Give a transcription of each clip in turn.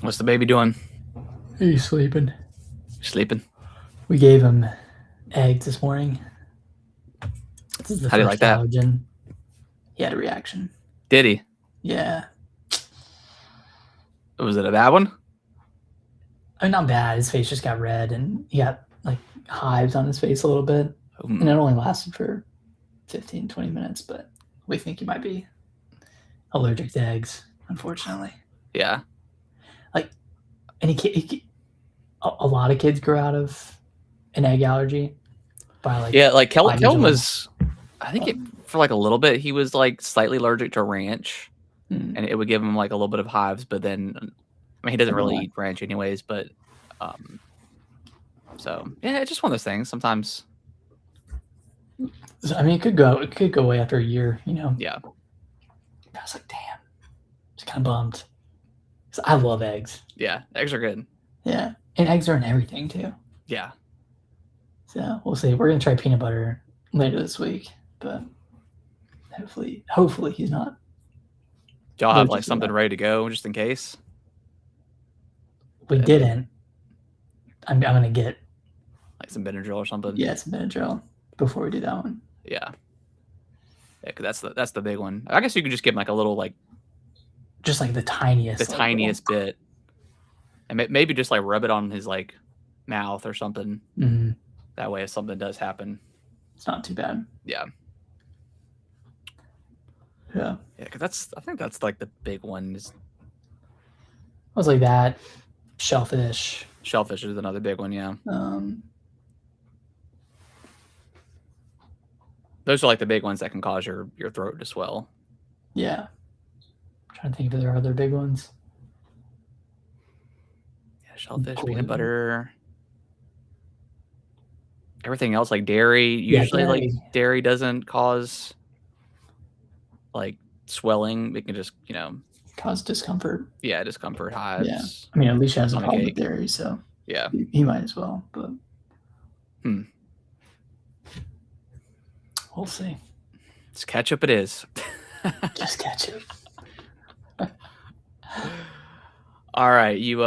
What's the baby doing? He's sleeping. Sleeping. We gave him eggs this morning. This is the How do you like first that? allergen. He had a reaction. Did he? Yeah. Was it a bad one? I mean, not bad. His face just got red and he got like hives on his face a little bit. And it only lasted for 15, 20 minutes, but we think he might be allergic to eggs, unfortunately. Yeah. And a lot of kids grow out of an egg allergy by like Yeah, like 5 years Kelton old. was, I think for like a little bit, he was like slightly allergic to ranch, Mm. and it would give him like a little bit of hives. But then, I mean, he doesn't really Right. eat ranch anyways. But, so yeah, it's just one of those things. Sometimes, I mean, it could go away after a year, you know. yeah, I was like, damn, just kind of bummed. 'Cause I love eggs. yeah, eggs are good. Yeah, and eggs are in everything too. Yeah, So we'll see. We're gonna try peanut butter later this week, but hopefully he's not. do y'all have allergic like to something that. ready to go just in case? We didn't. I'm gonna get Like some Benadryl or something. some Benadryl before we do that one. Yeah. Yeah, because that's the big one. I guess you could just give him like a little like Just like the tiniest, the tiniest bit, and maybe just like rub it on his like mouth or something. Mm-hmm. That way, if something does happen, it's not too bad. Yeah. Yeah. Yeah, because I think that's like the big one. Is I was like that. Shellfish. Shellfish is another big one. Yeah. Those are like the big ones that can cause your throat to swell. Yeah. I'm trying to think if there are other big ones. Yeah, shellfish, peanut butter. Everything else like dairy. Usually, like dairy doesn't cause like swelling. It can just cause discomfort. Yeah, discomfort, hives. Yeah. I mean, Alicia has a problem with dairy, so yeah, he might as well. But we'll see. It's ketchup. It is. Just ketchup. All right, you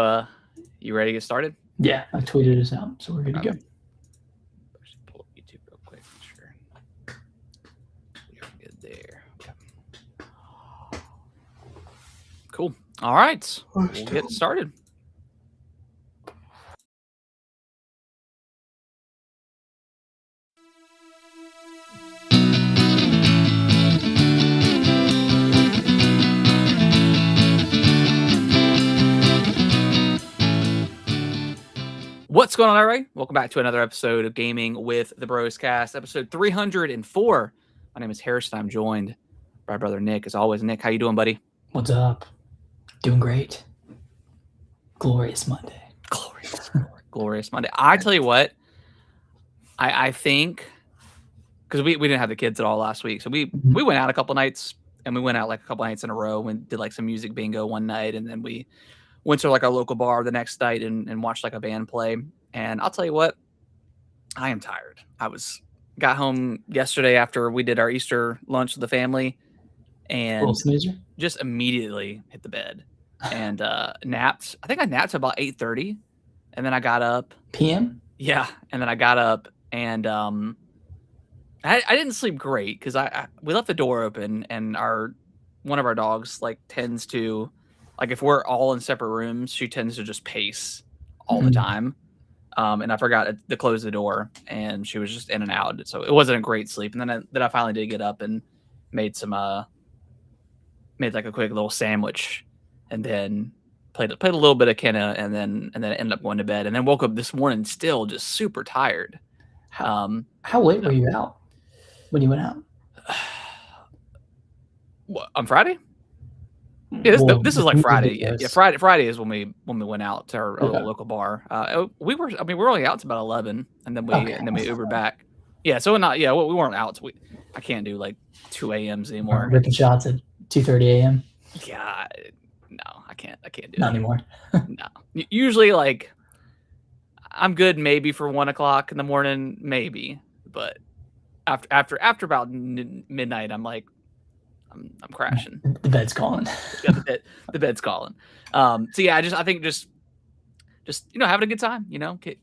ready to get started? Yeah, I tweeted us out, so we're good to go. Pull up YouTube real quick. Sure. You're good there. Okay. Cool. All right, we'll get started. What's going on, everybody? Welcome back to another episode of Gaming with the Bros Cast, episode 304. My name is Harrison. I'm joined by my brother Nick. As always, Nick, how you doing, buddy? What's up? Doing great. Glorious Monday. Glorious Monday. I tell you what, I think because we didn't have the kids at all last week, so we went out a couple nights, and we went out like a couple nights in a row and did like some music bingo one night, and then we went to like a local bar the next night and watched like a band play. And I'll tell you what, I am tired. Got home yesterday after we did our Easter lunch with the family, and just immediately hit the bed and napped. I think I napped about 8:30, and then I got up. PM? Yeah, and then I got up and I didn't sleep great because we left the door open, and one of our dogs like tends to, like, if we're all in separate rooms, she tends to just pace all the time. And I forgot to close the door, and she was just in and out. So it wasn't a great sleep. And then I finally did get up and made like a quick little sandwich, and then played a little bit of Kenna, and then ended up going to bed, and then woke up this morning still just super tired. How late were you out when you went out? What, on Friday? Yeah, this is like Friday. Yeah, Friday is when we went out to our local bar. We were only out to about 11, and then we Ubered back. Yeah, so we weren't out. I can't do like 2 a.m.s anymore. Ripping shots at 2:30 a.m. Yeah, no, I can't do Not anymore. No, usually like I'm good maybe for 1 o'clock in the morning, maybe, but after about midnight, I'm I'm crashing. The bed's calling. Yeah, the bed's calling. So yeah, I think just having a good time.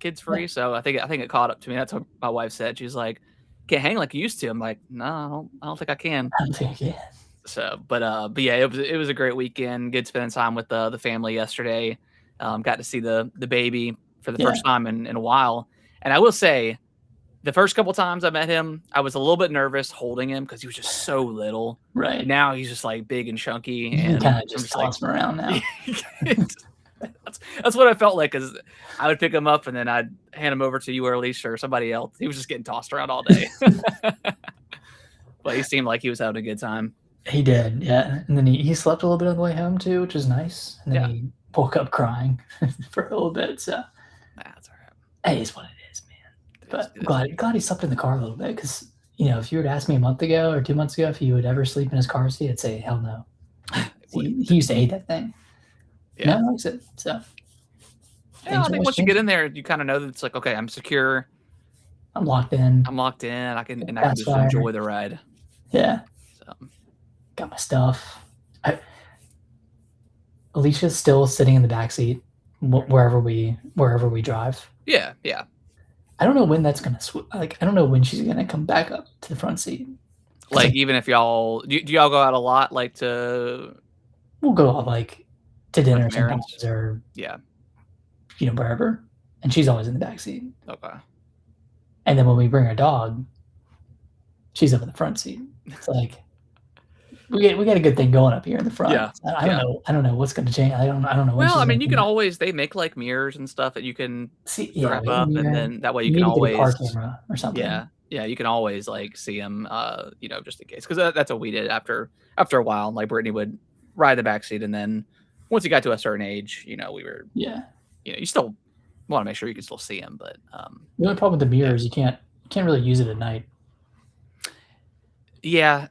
Kids free. Yeah. So I think it caught up to me. That's what my wife said. She's like, "Can't hang like you used to." I'm like, "No, I don't think I can." I don't think I can. So, but yeah, it was a great weekend. Good spending time with the family yesterday. Got to see the baby for the Yeah. first time in a while. And I will say, the first couple times I met him, I was a little bit nervous holding him because he was just so little. Right. Now he's just like big and chunky, You can and kind of I'm just like, toss him around now. that's what I felt like. Cause I would pick him up and then I'd hand him over to you or Alicia or somebody else. He was just getting tossed around all day. But he seemed like he was having a good time. He did, yeah. And then he slept a little bit on the way home too, which is nice. And then he woke up crying for a little bit. So That's all right. it is what it is, man. But I'm glad he slept in the car a little bit because if you were to ask me a month ago or 2 months ago if he would ever sleep in his car seat, I'd say hell no. He used to hate that thing. Yeah. Now he likes it. So I think once you get in there, you kind of know that it's like, okay, I'm secure. I'm locked in. I can just enjoy the ride. Yeah. So. Got my stuff. Alicia's still sitting in the back seat wherever we drive. Yeah. I don't know when that's gonna I don't know when she's gonna come back up to the front seat. Like even if y'all do y'all go out a lot, like to? We'll go out like to dinner errands? sometimes, or Yeah. Wherever, and she's always in the back seat. Okay. And then when we bring our dog, she's up in the front seat. It's like we got a good thing going up here in the front. Yeah. I don't know what's going to change. I don't know. Well, I mean, you can always they make like mirrors and stuff that you can wrap up, and then that way you can always car camera or something. Yeah, you can always like see them, just in case, because that's what we did after a while. Like Brittany would ride the back seat, and then once you got to a certain age, we were you still want to make sure you can still see them, but the only problem with the mirrors, you can't really use it at night. Yeah.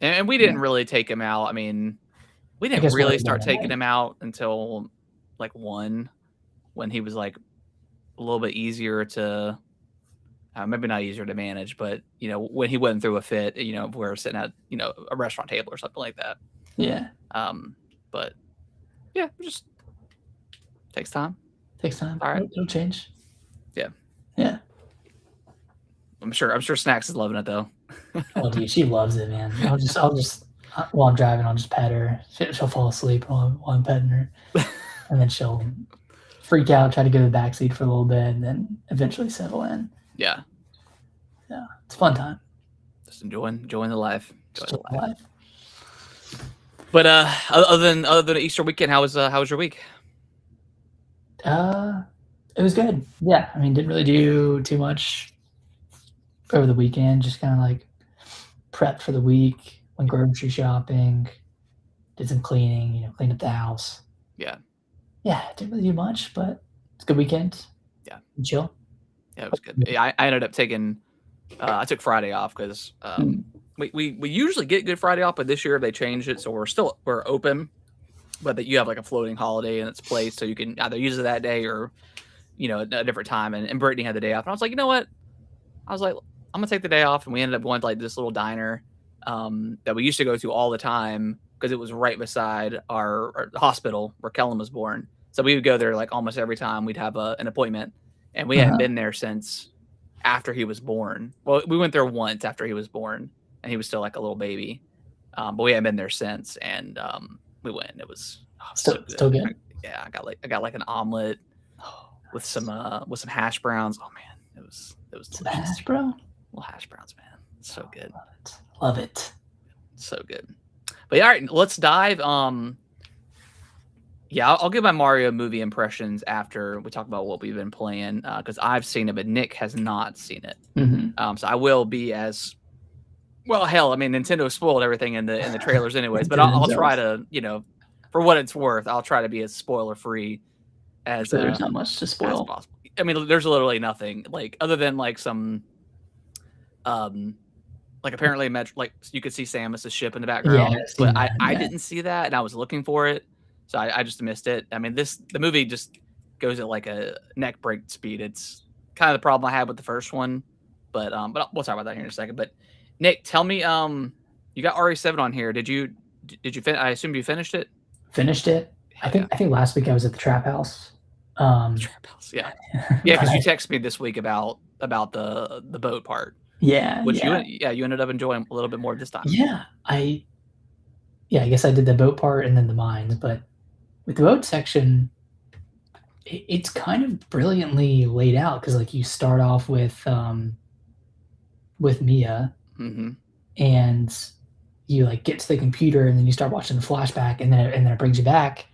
And we didn't really take him out. I mean, we didn't really start taking him out until like 1, when he was like a little bit easier to, maybe not easier to manage, but when he went through a fit, if we're sitting at a restaurant table or something like that. Yeah. But yeah, it just takes time. All right, it'll change. Yeah. I'm sure Snacks is loving it though. Oh, dude, she loves it, man. I'll just while I'm driving, I'll just pet her. She'll fall asleep while I'm petting her, and then she'll freak out, try to go to the back seat for a little bit, and then eventually settle in. Yeah, it's a fun time. Just enjoying the life. Enjoy the life. But other than Easter weekend, how was your week? It was good. Yeah, I mean, didn't really do too much over the weekend. Just kind of like prep for the week, went grocery shopping, did some cleaning, cleaned up the house. Yeah, didn't really do much, but it's a good weekend. Yeah, chill. Yeah, it was good. Yeah, I ended up taking. I took Friday off because we usually get Good Friday off, but this year they changed it, so we're open, but that you have like a floating holiday in its place, so you can either use it that day or a different time. And Brittany had the day off, and I was like, you know what? I was like, I'm gonna take the day off, and we ended up going to like this little diner that we used to go to all the time because it was right beside our hospital where Kellen was born. So we would go there like almost every time we'd have an appointment, and we hadn't been there since after he was born. Well, we went there once after he was born, and he was still like a little baby, but we hadn't been there since. And we went. It was still good. I got like an omelet with some hash browns. Oh man, it was delicious. Hash brown. Little hash browns, man. So good. Love it. So good. But yeah, all right, let's dive. I'll give my Mario movie impressions after we talk about what we've been playing, because I've seen it, but Nick has not seen it. Mm-hmm. So I will be as well. Hell, I mean, Nintendo spoiled everything in the trailers, anyways. But I'll try to, for what it's worth, I'll try to be as spoiler free as there's not much to spoil. As possible. I mean, there's literally nothing like other than like some, like apparently like you could see Samus's ship in the background, but I didn't see that, and I was looking for it, so I just missed it. I mean, the movie just goes at like a neck break speed. It's kind of the problem I had with the first one, but we'll talk about that here in a second. But Nick, tell me, You got RE7 on here. Did you I assume you finished it? Finished it. Hell I think last week I was at the Trap House. Trap House, yeah. Yeah, because you but- texted me this week about the boat part. yeah, Which yeah. you ended up enjoying a little bit more this time. Yeah, I guess I did the boat part and then the mines, but with the boat section, it's kind of brilliantly laid out because like you start off with Mia, Mhm. and you like get to the computer, and then you start watching the flashback, and then it brings you back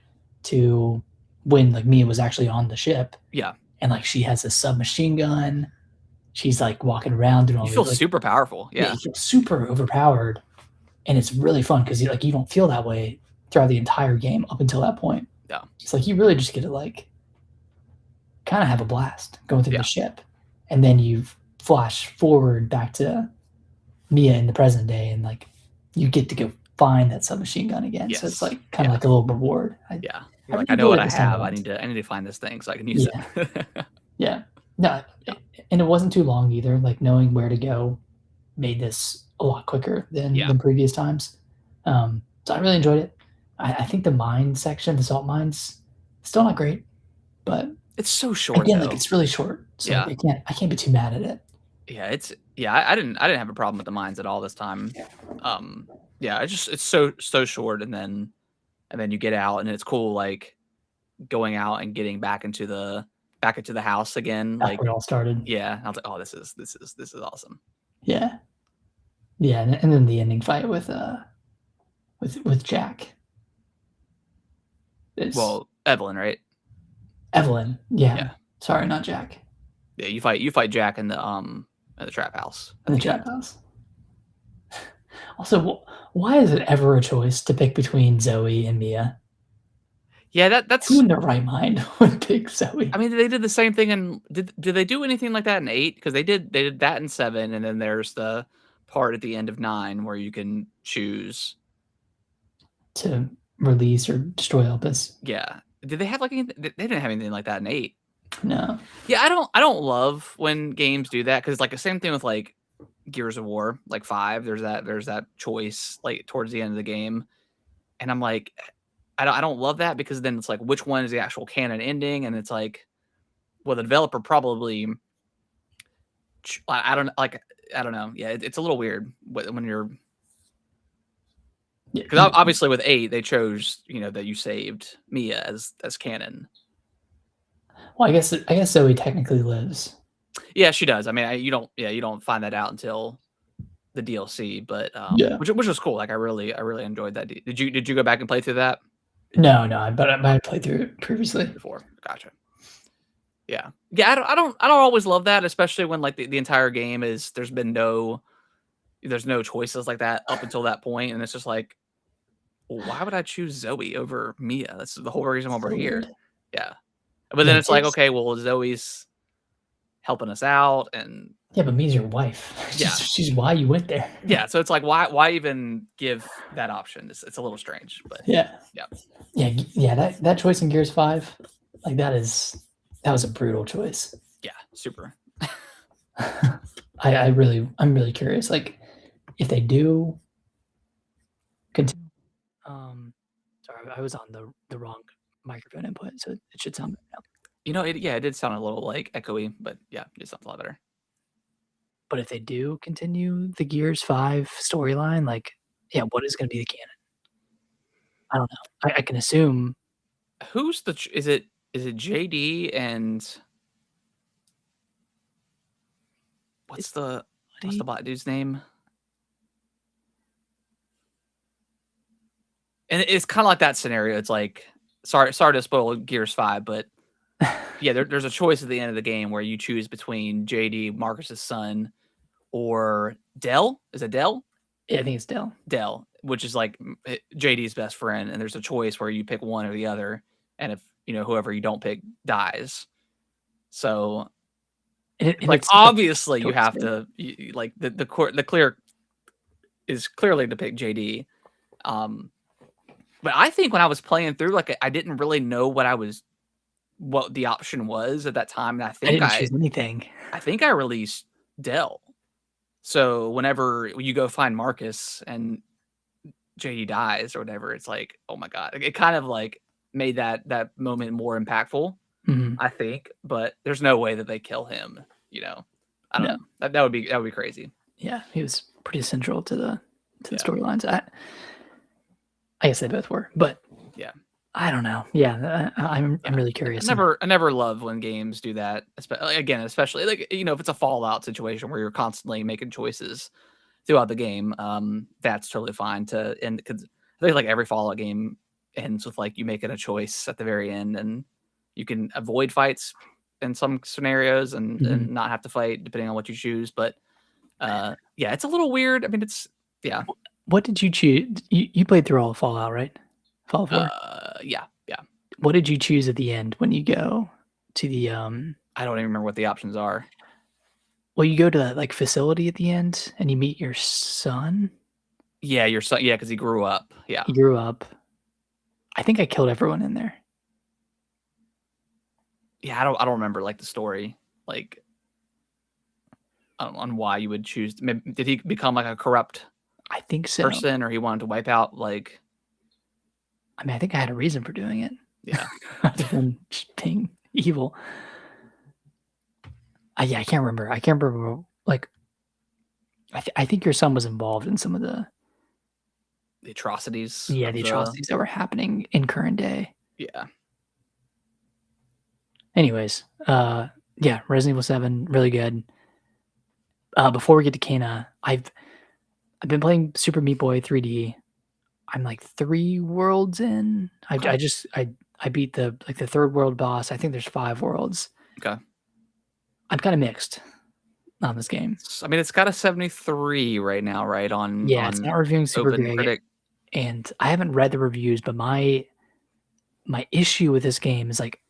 to when like Mia was actually on the ship. Yeah. And like she has a submachine gun. She's like walking around doing all You feel these, like, super powerful. Yeah. you feel super overpowered, and it's really fun because you don't feel that way throughout the entire game up until that point. Yeah. It's like you really just get to like kind of have a blast going through Yeah. the ship, and then you flash forward back to Mia in the present day, and like you get to go find that submachine gun again. So it's Yes. like kind of like a little reward. Yeah. I Like, really I know what enjoyed I this have. time I need to find this thing so I can use it. Yeah. No, and it wasn't too long either. Like knowing where to go made this a lot quicker than previous times. So I really enjoyed it. I think the mine section, the salt mines, still not great, but It's so short again, though. like it's really short. So Yeah. I can't be too mad at it. Yeah, I didn't have a problem with the mines at all this time. Yeah, it's so short, and then you get out, and it's cool like going out and getting back into the house again. That's Like, where it all started. yeah, I was like, oh, this is awesome. Yeah. Yeah, and then the ending fight with Jack. Well, Evelyn, right? Evelyn. Yeah. Yeah. Sorry, not Jack. Yeah, you fight Jack in the trap house. In the trap house. Also, why is it ever a choice to pick between Zoe and Mia? Yeah, that's who in their right mind would pick Zoe? I mean, they did the same thing, and did they do anything like that in 8? Because they did that in 7, and then there's the part at the end of 9 where you can choose to release or destroy Elpis. Yeah. Did they have like anything? They didn't have anything like that in 8. No. Yeah, I don't love when games do that because like the same thing with like Gears of War, like 5. There's that choice like towards the end of the game, and I'm like, I don't love that because then it's like which one is the actual canon ending, and it's like, well, the developer probably, I don't know. Yeah, it's a little weird when you're. Because obviously with 8 they chose that you saved Mia as canon. Well, I guess Zoe technically lives. Yeah, she does. I mean, you don't find that out until the DLC, but which was cool. Like I really enjoyed that. Did you go back and play through that? No, but I played through it previously before. Gotcha. Yeah. I don't always love that, especially when like the entire game is there's no choices like that up until that point, and it's just like, well, why would I choose Zoe over Mia? That's the whole reason why we're here. Yeah. But then it's like, okay, well, Zoe's helping us out, and but Mia's your wife. Yeah, she's why you went there. Yeah, so it's like, why even give that option? It's a little strange, but yeah. That choice in Gears 5, like that was a brutal choice. Yeah, super. I'm really curious, like if they do continue. Sorry, I was on the wrong microphone input, so it should sound better now. It did sound a little like echoey, but yeah, it sounds a lot better. But if they do continue the Gears 5 storyline, like, what is going to be the canon? I don't know. I can assume. Who's is it JD and what's the black dude's name? And it's kind of like that scenario. It's like, sorry to spoil Gears 5, but yeah, there's a choice at the end of the game where you choose between JD, Marcus's son, or Dell. Is it Dell? Yeah, I think it's Dell. Dell, which is like JD's best friend, and there's a choice where you pick one or the other, and if whoever you don't pick dies. So, like obviously you have to like the clear is clearly to pick JD. But I think when I was playing through, like I didn't really know what the option was at that time, and I think I didn't choose anything. I think I released Dell. So whenever you go find Marcus and JD dies or whatever, it's like, oh my god, it kind of like made that moment more impactful, Mhm. I think. But there's no way that they kill him. I don't No. know. That would be crazy. Yeah, he was pretty central to the Yeah. storylines. I guess they both were, but Yeah. I don't know. Yeah, I'm really curious. I never love when games do that. Especially like if it's a Fallout situation where you're constantly making choices throughout the game. That's totally fine to end because I think like every Fallout game ends with like you making a choice at the very end, and you can avoid fights in some scenarios and not have to fight depending on what you choose. But yeah, it's a little weird. I mean, it's yeah. What did you choose? You played through all of Fallout, right? Fallout 4? Yeah. What did you choose at the end when you go to the, I don't even remember what the options are. well, you go to that, like, facility at the end, and you meet your son? Yeah, your son because he grew up. Yeah. He grew up. I think I killed everyone in there. Yeah, I don't remember, like, the story, like, on why you would choose did he become, like, a corrupt I think so. person, or he wanted to wipe out, like I mean, I think I had a reason for doing it. Yeah. Other than just being evil. Yeah, I can't remember. Like, I think your son was involved in some of the The atrocities the of the atrocities that were happening in current day. Yeah. Anyways, yeah, Resident Evil 7, really good. Before we get to Kena, I've been playing Super Meat Boy 3D. I'm like 3 worlds in. Okay. I beat the third world boss. I think there's 5 worlds. Okay. I'm kinda mixed on this game. I mean, it's got a 73 right now, right, Yeah, it's not reviewing super great, OpenCritic. and I haven't read the reviews, but my issue with this game is, like,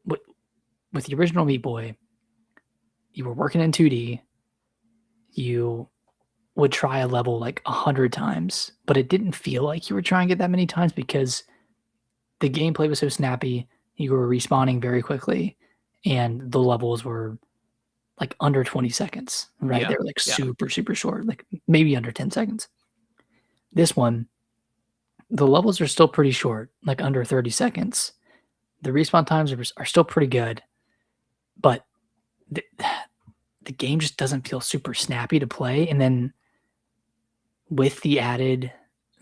with the original Meat Boy, you were working in 2D, you would try a level, like, 100 times, but it didn't feel like you were trying it that many times because the gameplay was so snappy, you were respawning very quickly, and the levels were, like, under 20 seconds, right? Yeah, They were, like, yeah. super, super short, like, maybe under 10 seconds. This one, the levels are still pretty short, like, under 30 seconds. The respawn times are still pretty good, but the game just doesn't feel super snappy to play, and then with the added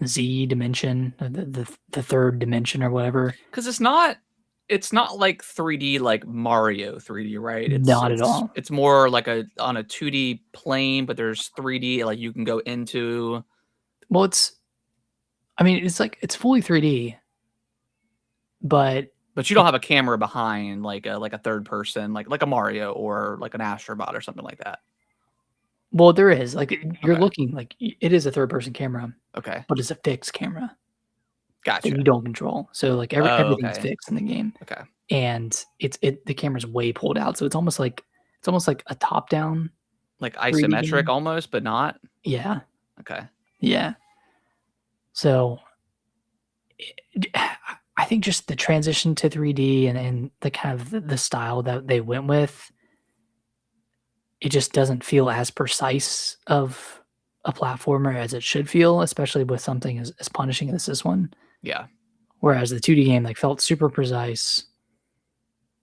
Z dimension, the third dimension or whatever. Because it's not like 3D like Mario 3D, right? Not at all. It's more like on a 2D plane, but there's 3D like you can go into. Well, I mean, it's fully 3D, but you don't have a camera behind like a third person, like a Mario or like an Astrobot or something like that. well, there is, like, you're Okay. looking like it is a third person camera, Okay. but it's a fixed camera that Gotcha. you don't control. So, like, Oh, everything's okay. fixed in the game, Okay. and the camera's way pulled out, so it's almost like a top-down Like 3D isometric game. almost, but not? Yeah, Okay. yeah. So, I think just the transition to 3D and the kind of the style that they went with, it just doesn't feel as precise of a platformer as it should feel, especially with something as punishing as this one. Yeah. Whereas the 2D game, like, felt super precise,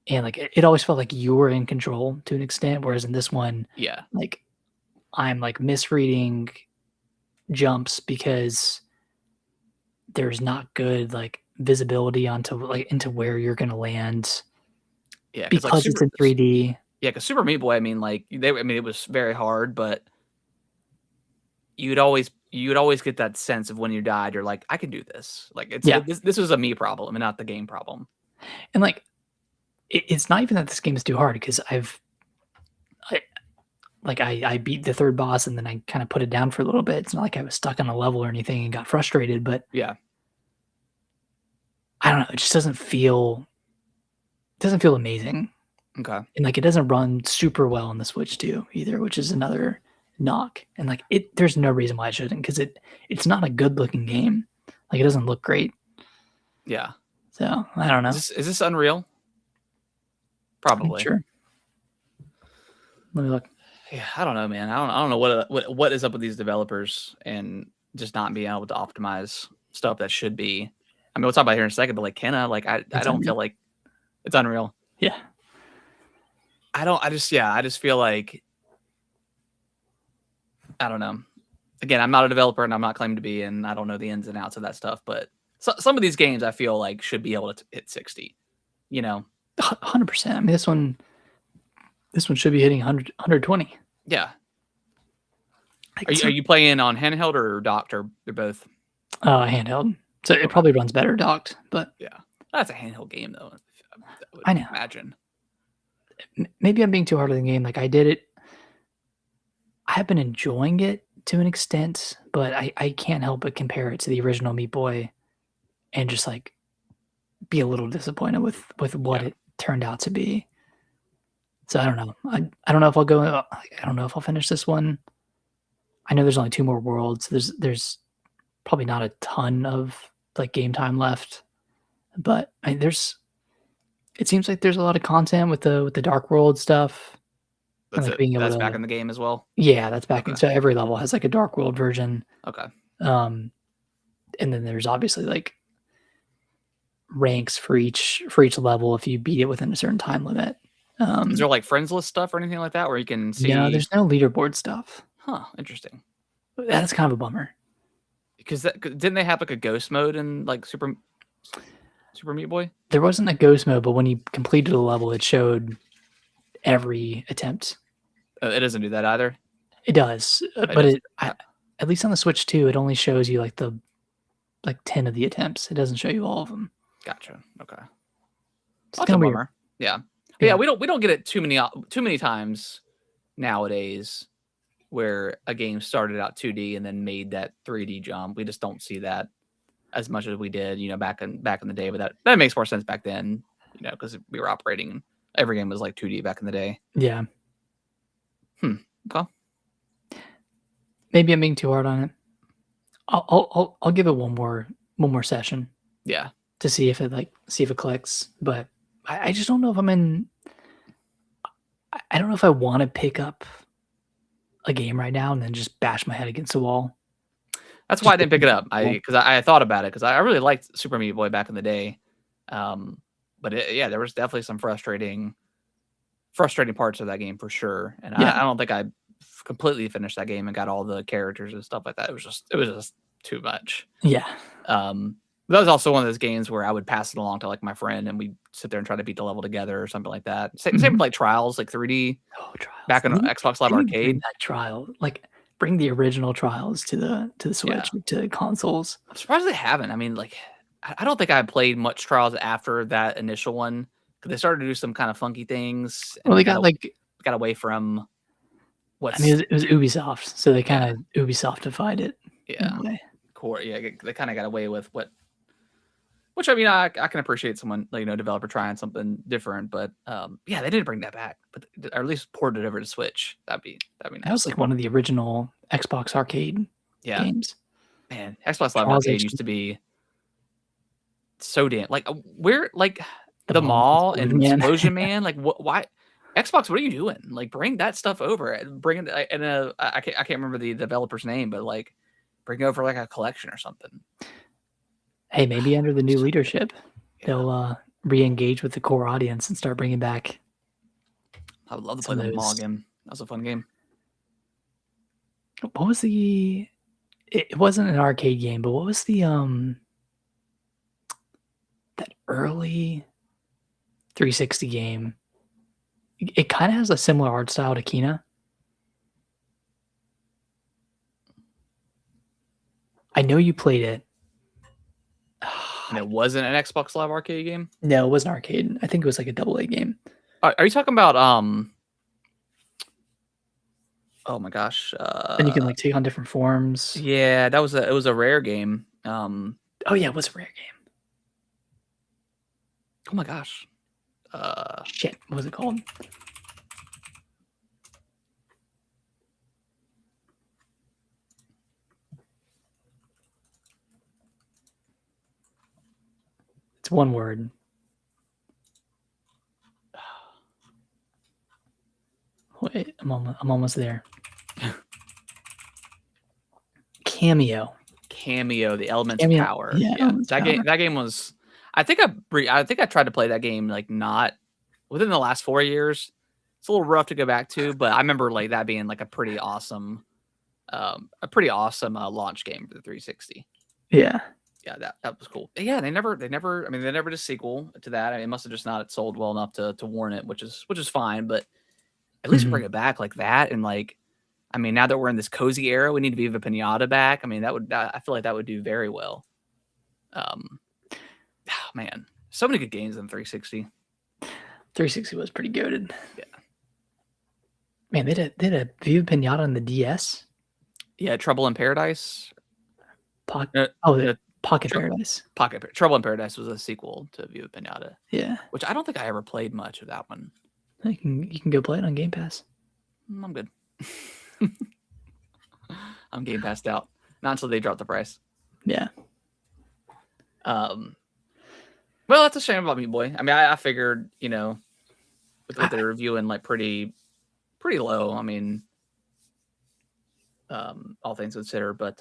and, like, it always felt like you were in control to an extent, whereas in this one, Yeah. like, I'm, like, misreading jumps because there's not good, like, visibility into where you're gonna land Yeah, because it's in 3D. Yeah, because Super Meat Boy, I mean, like it was very hard, but you'd always get that sense of when you died, you're like, I can do this. Like Yeah, this was a me problem and not the game problem. and, like, it's not even that this game is too hard because I beat the 3rd boss and then I kinda put it down for a little bit. It's not like I was stuck on a level or anything and got frustrated, but Yeah. I don't know, it just doesn't feel amazing, Okay. and, like, it doesn't run super well on the Switch too either, which is another knock, and, like, there's no reason why it shouldn't 'cause it's not a good-looking game. Like, it doesn't look great, Yeah. so I don't know. Is this Unreal? Probably. Sure. Let me look. Yeah, I don't know, man. I don't know what is up with these developers and just not being able to optimize stuff that should be. I mean, we'll talk about it here in a second, but like Kenna, like I don't feel like it's unreal. Yeah. I just feel like I don't know. Again, I'm not a developer and I'm not claiming to be, and I don't know the ins and outs of that stuff. But some of these games I feel like should be able to hit 60. 100%. I mean, this one should be hitting 120. Yeah. Like, Are you playing on handheld or docked or both? Handheld. So it probably runs better docked, but yeah, that's a handheld game though. I know. Imagine. Maybe I'm being too hard on the game. Like I did it. I have been enjoying it to an extent, but I can't help but compare it to the original Meat Boy, and just like be a little disappointed with what it turned out to be. So I don't know. I don't know if I'll go. I don't know if I'll finish this one. I know there's only 2 more worlds. There's probably not a ton of like game time left, but it seems like there's a lot of content with the Dark World stuff. That's like being able that's to, back in the game as well. Yeah, that's back. Okay. So every level has like a Dark World version. Okay. And then there's obviously like ranks for each level if you beat it within a certain time limit. Is there like friends list stuff or anything like that where you can see? No, there's no leaderboard stuff. Huh. Interesting. That's kind of a bummer. Because didn't they have like a ghost mode in like Super Meat Boy? There wasn't a ghost mode, but when you completed a level, it showed every attempt. It doesn't do that either. It does, but at least on the Switch 2, it only shows you like 10 of the attempts. It doesn't show you all of them. Gotcha. Okay. It's kind of weird. Yeah. Yeah. We don't get it too many times nowadays where a game started out 2D and then made that 3D jump. We just don't see that as much as we did, back in the day. But that makes more sense back then, because we were operating. Every game was like 2D back in the day. Yeah. Okay. Maybe I'm being too hard on it. I'll give it one more session. Yeah. To see if it clicks, but I just don't know if I'm in. I don't know if I want to pick up a game right now and then just bash my head against the wall. That's why I didn't pick it up. Because I thought about it because I really liked Super Meat Boy back in the day, but there was definitely some frustrating parts of that game for sure. And I don't think I completely finished that game and got all the characters and stuff like that. It was just too much. Yeah. That was also one of those games where I would pass it along to like my friend and we'd sit there and try to beat the level together or something like that. Same with like Trials, like 3D. Oh, Trials. Back in Xbox Live Arcade. That Trial, like bring the original Trials to the Switch, to consoles. I'm surprised they haven't. I mean, like, I don't think I played much Trials after that initial one because they started to do some kind of funky things. Well, they got away from what. I mean, it was Ubisoft, so they kind of Ubisoftified it. Yeah. Core. Yeah, they kind of got away with what. Which I mean, I can appreciate someone developer trying something different, but they didn't bring that back, or at least port it over to Switch. That'd be nice. That was like one of the original Xbox Arcade games. Man, Xbox Live Arcade used to be so damn where the mall and Explosion Man. Like why Xbox? What are you doing? Like bring that stuff over and bring it. And I can't remember the developer's name, but like bring it over like a collection or something. Hey, maybe under the new leadership, they'll re-engage with the core audience and start bringing back. I would love to play the mall game. That was a fun game. What was the? It wasn't an arcade game, but what was the that early 360 game? It kind of has a similar art style to Kena. I know you played it. And it wasn't an Xbox Live Arcade game? No, it wasn't arcade. I think it was like a AA game. Are you talking about oh my gosh. And you can like take on different forms. Yeah, it was a Rare game. Oh yeah, it was a Rare game. Oh my gosh. Shit, what was it called? It's one word. Wait, I'm almost there. Cameo. Cameo, the Elements of Cameo, Power. yeah, Yeah, Elements of Power. that game was. I think I tried to play that game like not within the last 4 years. It's a little rough to go back to, but I remember like that being like a pretty awesome launch game for the 360. Yeah. Yeah, that was cool. Yeah, they never. I mean, they never did a sequel to that. I mean, it must have just not sold well enough to warrant it, which is fine. But at least bring it back like that, and like, I mean, now that we're in this cozy era, we need Viva Pinata back. I mean, I feel like that would do very well. Man, so many good games in 360. 360 was pretty goated. Yeah. Man, they did a Viva Pinata on the DS. Yeah, Trouble in Paradise. Pocket Paradise. Trouble in Paradise was a sequel to Viva Pinata. Yeah. Which I don't think I ever played much of that one. You can go play it on Game Pass. I'm good. I'm Game Passed out. Not until they drop the price. Yeah. Well, that's a shame about Meat Boy. I mean, I figured, with what they're reviewing, like pretty low. I mean, all things considered, but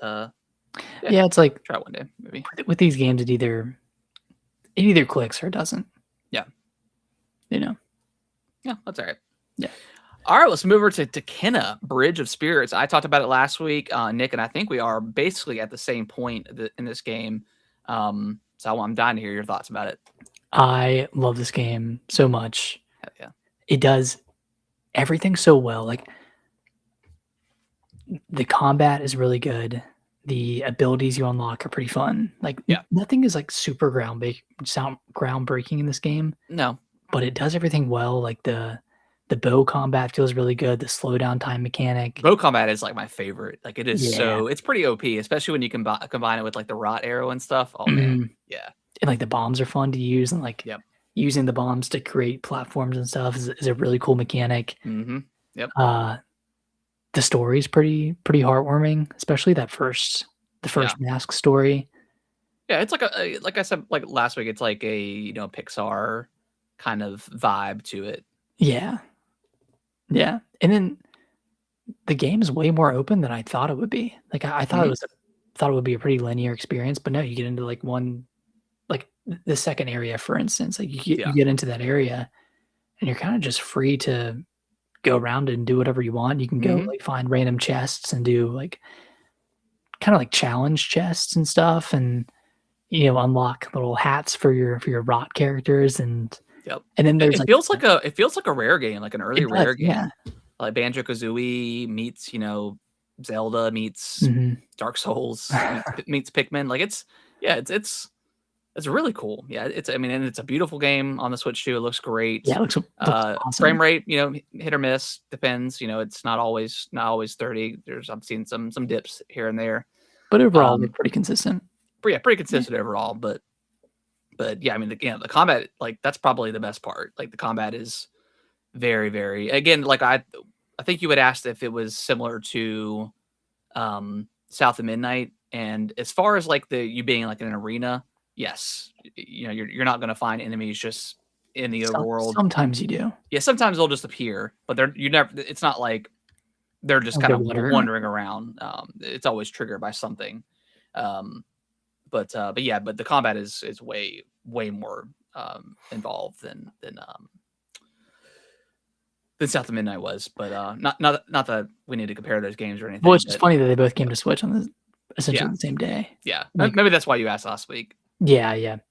yeah, it's like try it one day, maybe. With these games, it either clicks or it doesn't. Yeah. Yeah, that's all right. Yeah. All right, let's move over to Kena, Bridge of Spirits. I talked about it last week, Nick, and I think we are basically at the same point in this game. So I'm dying to hear your thoughts about it. I love this game so much. Hell yeah. It does everything so well. Like, the combat is really good. The abilities you unlock are pretty fun. Like, nothing is like super groundbreaking in this game. No. But it does everything well. Like the bow combat feels really good. The slowdown time mechanic. Bow combat is like my favorite. Like it is it's pretty OP, especially when you combine it with like the rot arrow and stuff. Oh man, yeah. And like the bombs are fun to use, and like using the bombs to create platforms and stuff is a really cool mechanic. Mm-hmm. Yep. The story is pretty heartwarming, especially the first Mask story. Yeah, it's like like I said like last week, it's like a Pixar kind of vibe to it. Yeah. Yeah. And then the game is way more open than I thought it would be. Like I thought it would be a pretty linear experience, but no, you get into like the second area, for instance, like you get into that area and you're kind of just free to go around and do whatever you want. You can go like find random chests and do like kind of like challenge chests and stuff, and unlock little hats for your rot characters, and then there's it feels like a rare game, like an early rare game. Yeah. Like Banjo-Kazooie meets, Zelda meets Dark Souls meets Pikmin. Like it's really cool. Yeah, and it's a beautiful game on the Switch too. It looks great. Yeah, it looks awesome. Frame rate, hit or miss, depends. It's not always 30. I've seen some dips here and there. But overall, they're pretty consistent. Pretty consistent overall. But yeah, I mean, the combat, like that's probably the best part. Like the combat is very, very, again, like I think you had asked if it was similar to South of Midnight, and as far as like you being like in an arena, yes, you're not going to find enemies just in the overworld. Sometimes you do. Yeah, sometimes they'll just appear, but it's not like they're just kind of wandering around. It's always triggered by something. But the combat is way more involved than South of Midnight was. But not that we need to compare those games or anything. Well, it's just funny that they both came to Switch on essentially the same day. Yeah, maybe that's why you asked last week. Yeah. And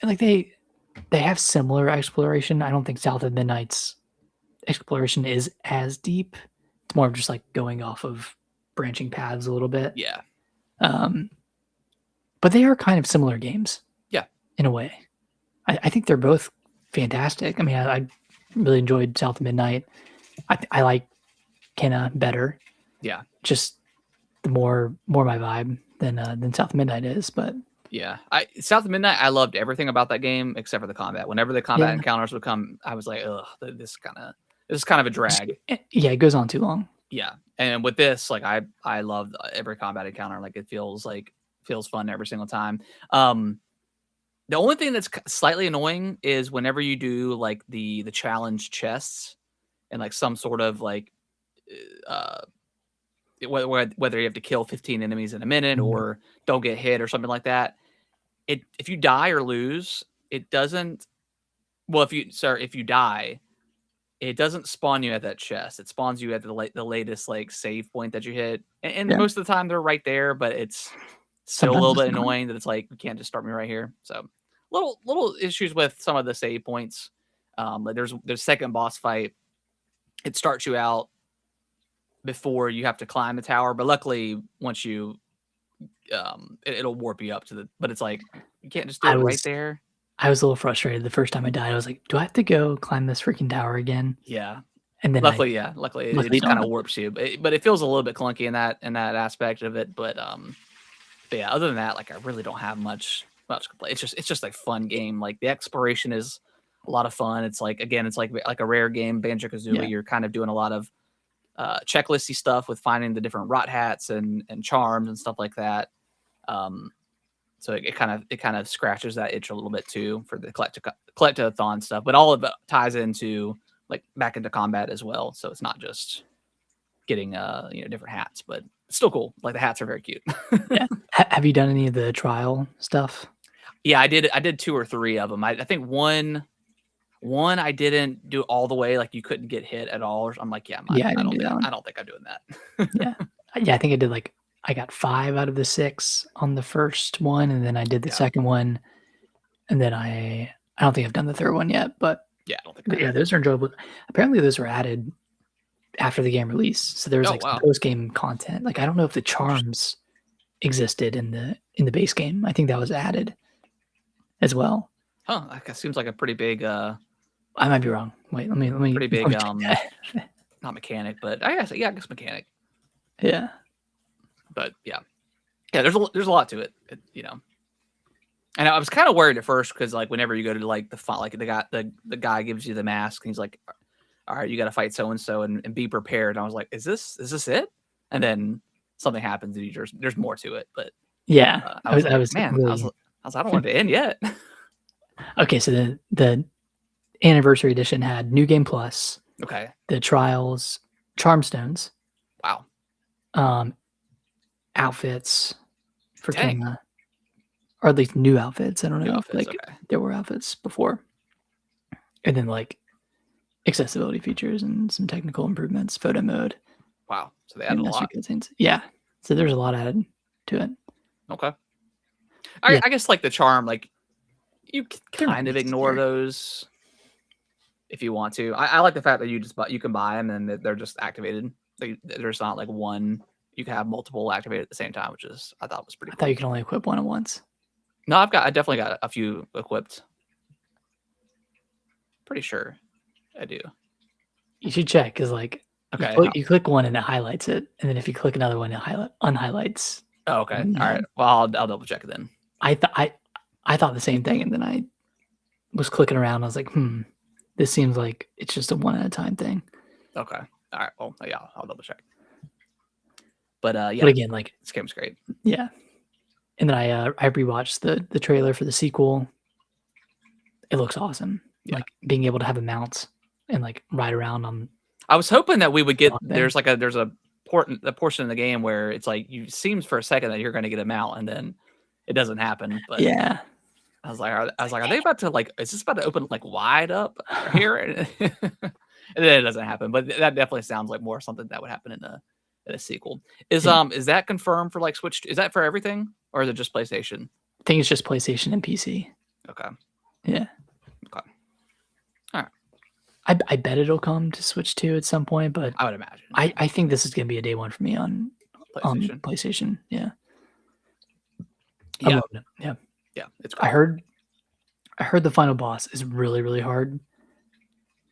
like they have similar exploration. I don't think South of Midnight's exploration is as deep. It's more of just like going off of branching paths a little bit. Yeah. But they are kind of similar games. Yeah. In a way. I think they're both fantastic. I mean, I really enjoyed South of Midnight. I like Kena better. Yeah. Just the more my vibe than South of Midnight is, but yeah, South of Midnight, I loved everything about that game except for the combat. Whenever the combat encounters would come, I was like, ugh, this is kind of a drag. Yeah, it goes on too long. Yeah, and with this, like I love every combat encounter. Like it feels fun every single time. The only thing that's slightly annoying is whenever you do like the challenge chests and like some sort of like whether you have to kill 15 enemies in a minute Mhm. or don't get hit or something like that. If you die or lose, it doesn't. Well, if you die, it doesn't spawn you at that chest. It spawns you at the latest like save point that you hit, and Yeah. most of the time they're right there, but it's still a Sometimes little it's bit not. annoying that it's like you can't just start me right here. So little issues with some of the save points. Like there's second boss fight. It starts you out before you have to climb the tower, but luckily once you it'll warp you up to the. But it's like you can't just do I it right was there. I was a little frustrated the first time I died. I was like, "Do I have to go climb this freaking tower again?" Yeah. And then I Luckily it luckily just kind don't. of warps you, but it feels a little bit clunky in that aspect of it. But yeah, other than that, like I really don't have much to play. It's just a fun game. Like the exploration is a lot of fun. It's like again, it's like a rare game, Banjo Yeah. Kazooie. You're kind of doing a lot of checklisty stuff with finding the different rot hats and charms and stuff like that. Um, so it kind of scratches that itch a little bit too for the collectathon stuff. But all of it ties into like back into combat as well. So it's not just getting different hats, but it's still cool. Like the hats are very cute. Yeah. Have you done any of the trial stuff? Yeah, I did 2 or 3 of them. I think one I didn't do all the way. Like you couldn't get hit at all. I'm like, yeah, Yeah, I didn't do that I one. don't think I'm doing that. Yeah. Yeah, I think I did, like I got 5 out of the 6 on the first one, and then I did the Yeah. second one, and then I don't think I've done the third one yet, but Yeah, I don't think. yeah, those are enjoyable. Apparently, those were added after the game released, so there was, Oh like, some wow. post-game content. Like, I don't know if the charms existed in the base game. I think that was added as well. Huh. That seems like a pretty big I might be wrong. Wait, let me pretty big check that. not mechanic, but I guess mechanic. Yeah. But yeah, there's a lot to it, And I was kind of worried at first because like whenever you go to like the guy gives you the mask and he's like, all right, you got to fight so and so and be prepared. And I was like, is this it? And then something happens and there's more to it. But Yeah. I was like, really I don't want it to end yet. Okay, so the anniversary edition had New Game Plus, Okay. the trials, charm stones, Wow. outfits for Dang. Kena, or at least new outfits. I don't New know, outfits, like okay. there were outfits before, and then like accessibility features and some technical improvements, photo mode. Wow. So they added a lot. Cutscenes. Yeah, so there's a lot added to it. Okay. Yeah. I guess like the charm, like you They're kind of ignore necessary. those if you want to. I like the fact that you can buy them and they're just activated. There's not like one. You can have multiple activated at the same time, which is I thought was pretty I cool. thought you could only equip one at once. No, I definitely got a few equipped. Pretty sure I do. You should check because like Okay. you click one and it highlights it, and then if you click another one, it unhighlights. Oh, okay. Yeah. All right. Well, I'll double check it then. I thought the same thing, and then I was clicking around. I was like, this seems like it's just a one at a time thing. Okay. All right. Well, yeah, I'll double check. But yeah. But again, like this game's great. Yeah. And then I rewatched the trailer for the sequel. It looks awesome. Yeah. Like being able to have a mount and like ride around on. I was hoping that we would get There. there's a portion in the game where it's like you seems for a second that you're going to get a mount and then it doesn't happen. But Yeah. I was like, are they about to like? Is this about to open like wide up here? And then it doesn't happen. But that definitely sounds like more something that would happen in a sequel. Is that confirmed for like Switch? Is that for everything or is it just PlayStation? I think it's just PlayStation and PC. Okay. Yeah. Okay. All right. I bet it'll come to Switch 2 at some point, but I would imagine. I think this is gonna be a day one for me on PlayStation. PlayStation. Yeah. Yeah. I'm loving it. Yeah. Yeah. It's great. I heard the final boss is really, really hard,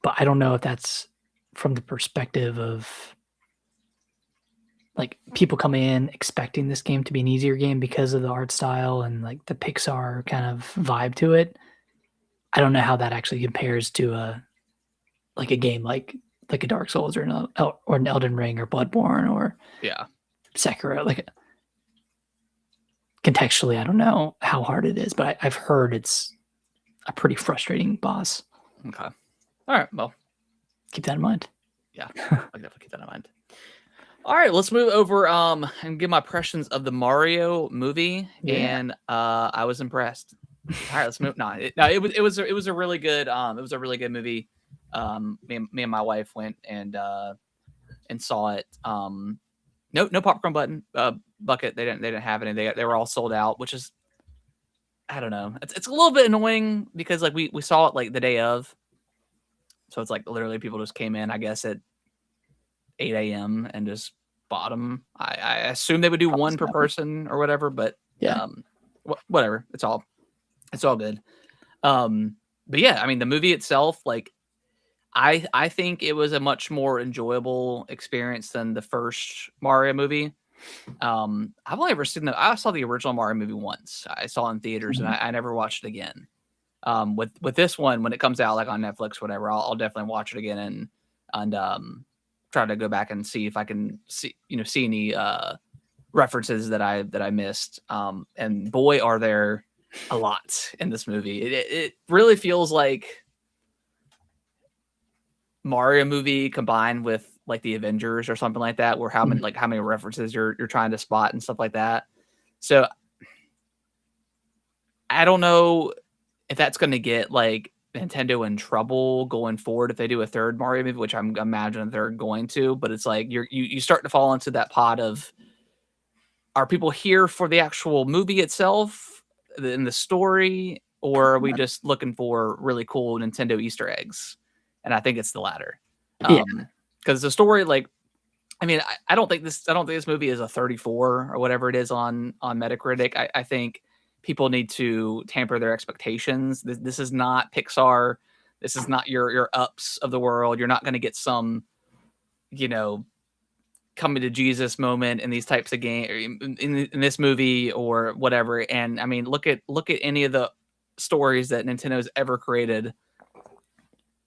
but I don't know if that's from the perspective of like people coming in expecting this game to be an easier game because of the art style and like the Pixar kind of vibe to it. I don't know how that actually compares to a game like a Dark Souls or an Elden Ring or Bloodborne or Yeah. Sekiro. Like contextually, I don't know how hard it is, but I've heard it's a pretty frustrating boss. Okay. All right. Well, keep that in mind. Yeah, I'll definitely keep that in mind. All right, let's move over and give my impressions of the Mario movie, Yeah. and I was impressed. All right, let's move. No, it was a really good movie. Me and my wife went and saw it. No popcorn bucket. They didn't have any. They were all sold out, which is, I don't know. It's a little bit annoying because like we saw it like the day of, so it's like literally people just came in, I guess, at 8 a.m. and just bought them. I assume they would do one per person or whatever, but Yeah. whatever. It's all good. But yeah, I mean the movie itself, like I think it was a much more enjoyable experience than the first Mario movie. I've only ever seen I saw the original Mario movie once. I saw it in theaters and I never watched it again. With this one, when it comes out like on Netflix, whatever, I'll definitely watch it again and try to go back and see if I can see any references that I missed. And boy, are there a lot in this movie. It really feels like Mario movie combined with like the Avengers or something like that, where how many references you're trying to spot and stuff like that. So I don't know if that's going to get like Nintendo in trouble going forward if they do a third Mario movie, which I'm imagining they're going to. But it's like you start to fall into that pot of, are people here for the actual movie itself in the story, or are we just looking for really cool Nintendo Easter eggs? And I think it's the latter. Because the story, like, I mean, I don't think this movie is a 34 or whatever it is on Metacritic. I think people need to tamper their expectations. This is not Pixar. This is not your Ups of the world. You're not going to get some, coming to Jesus moment in these types of game in this movie or whatever. And I mean, look at any of the stories that Nintendo's ever created.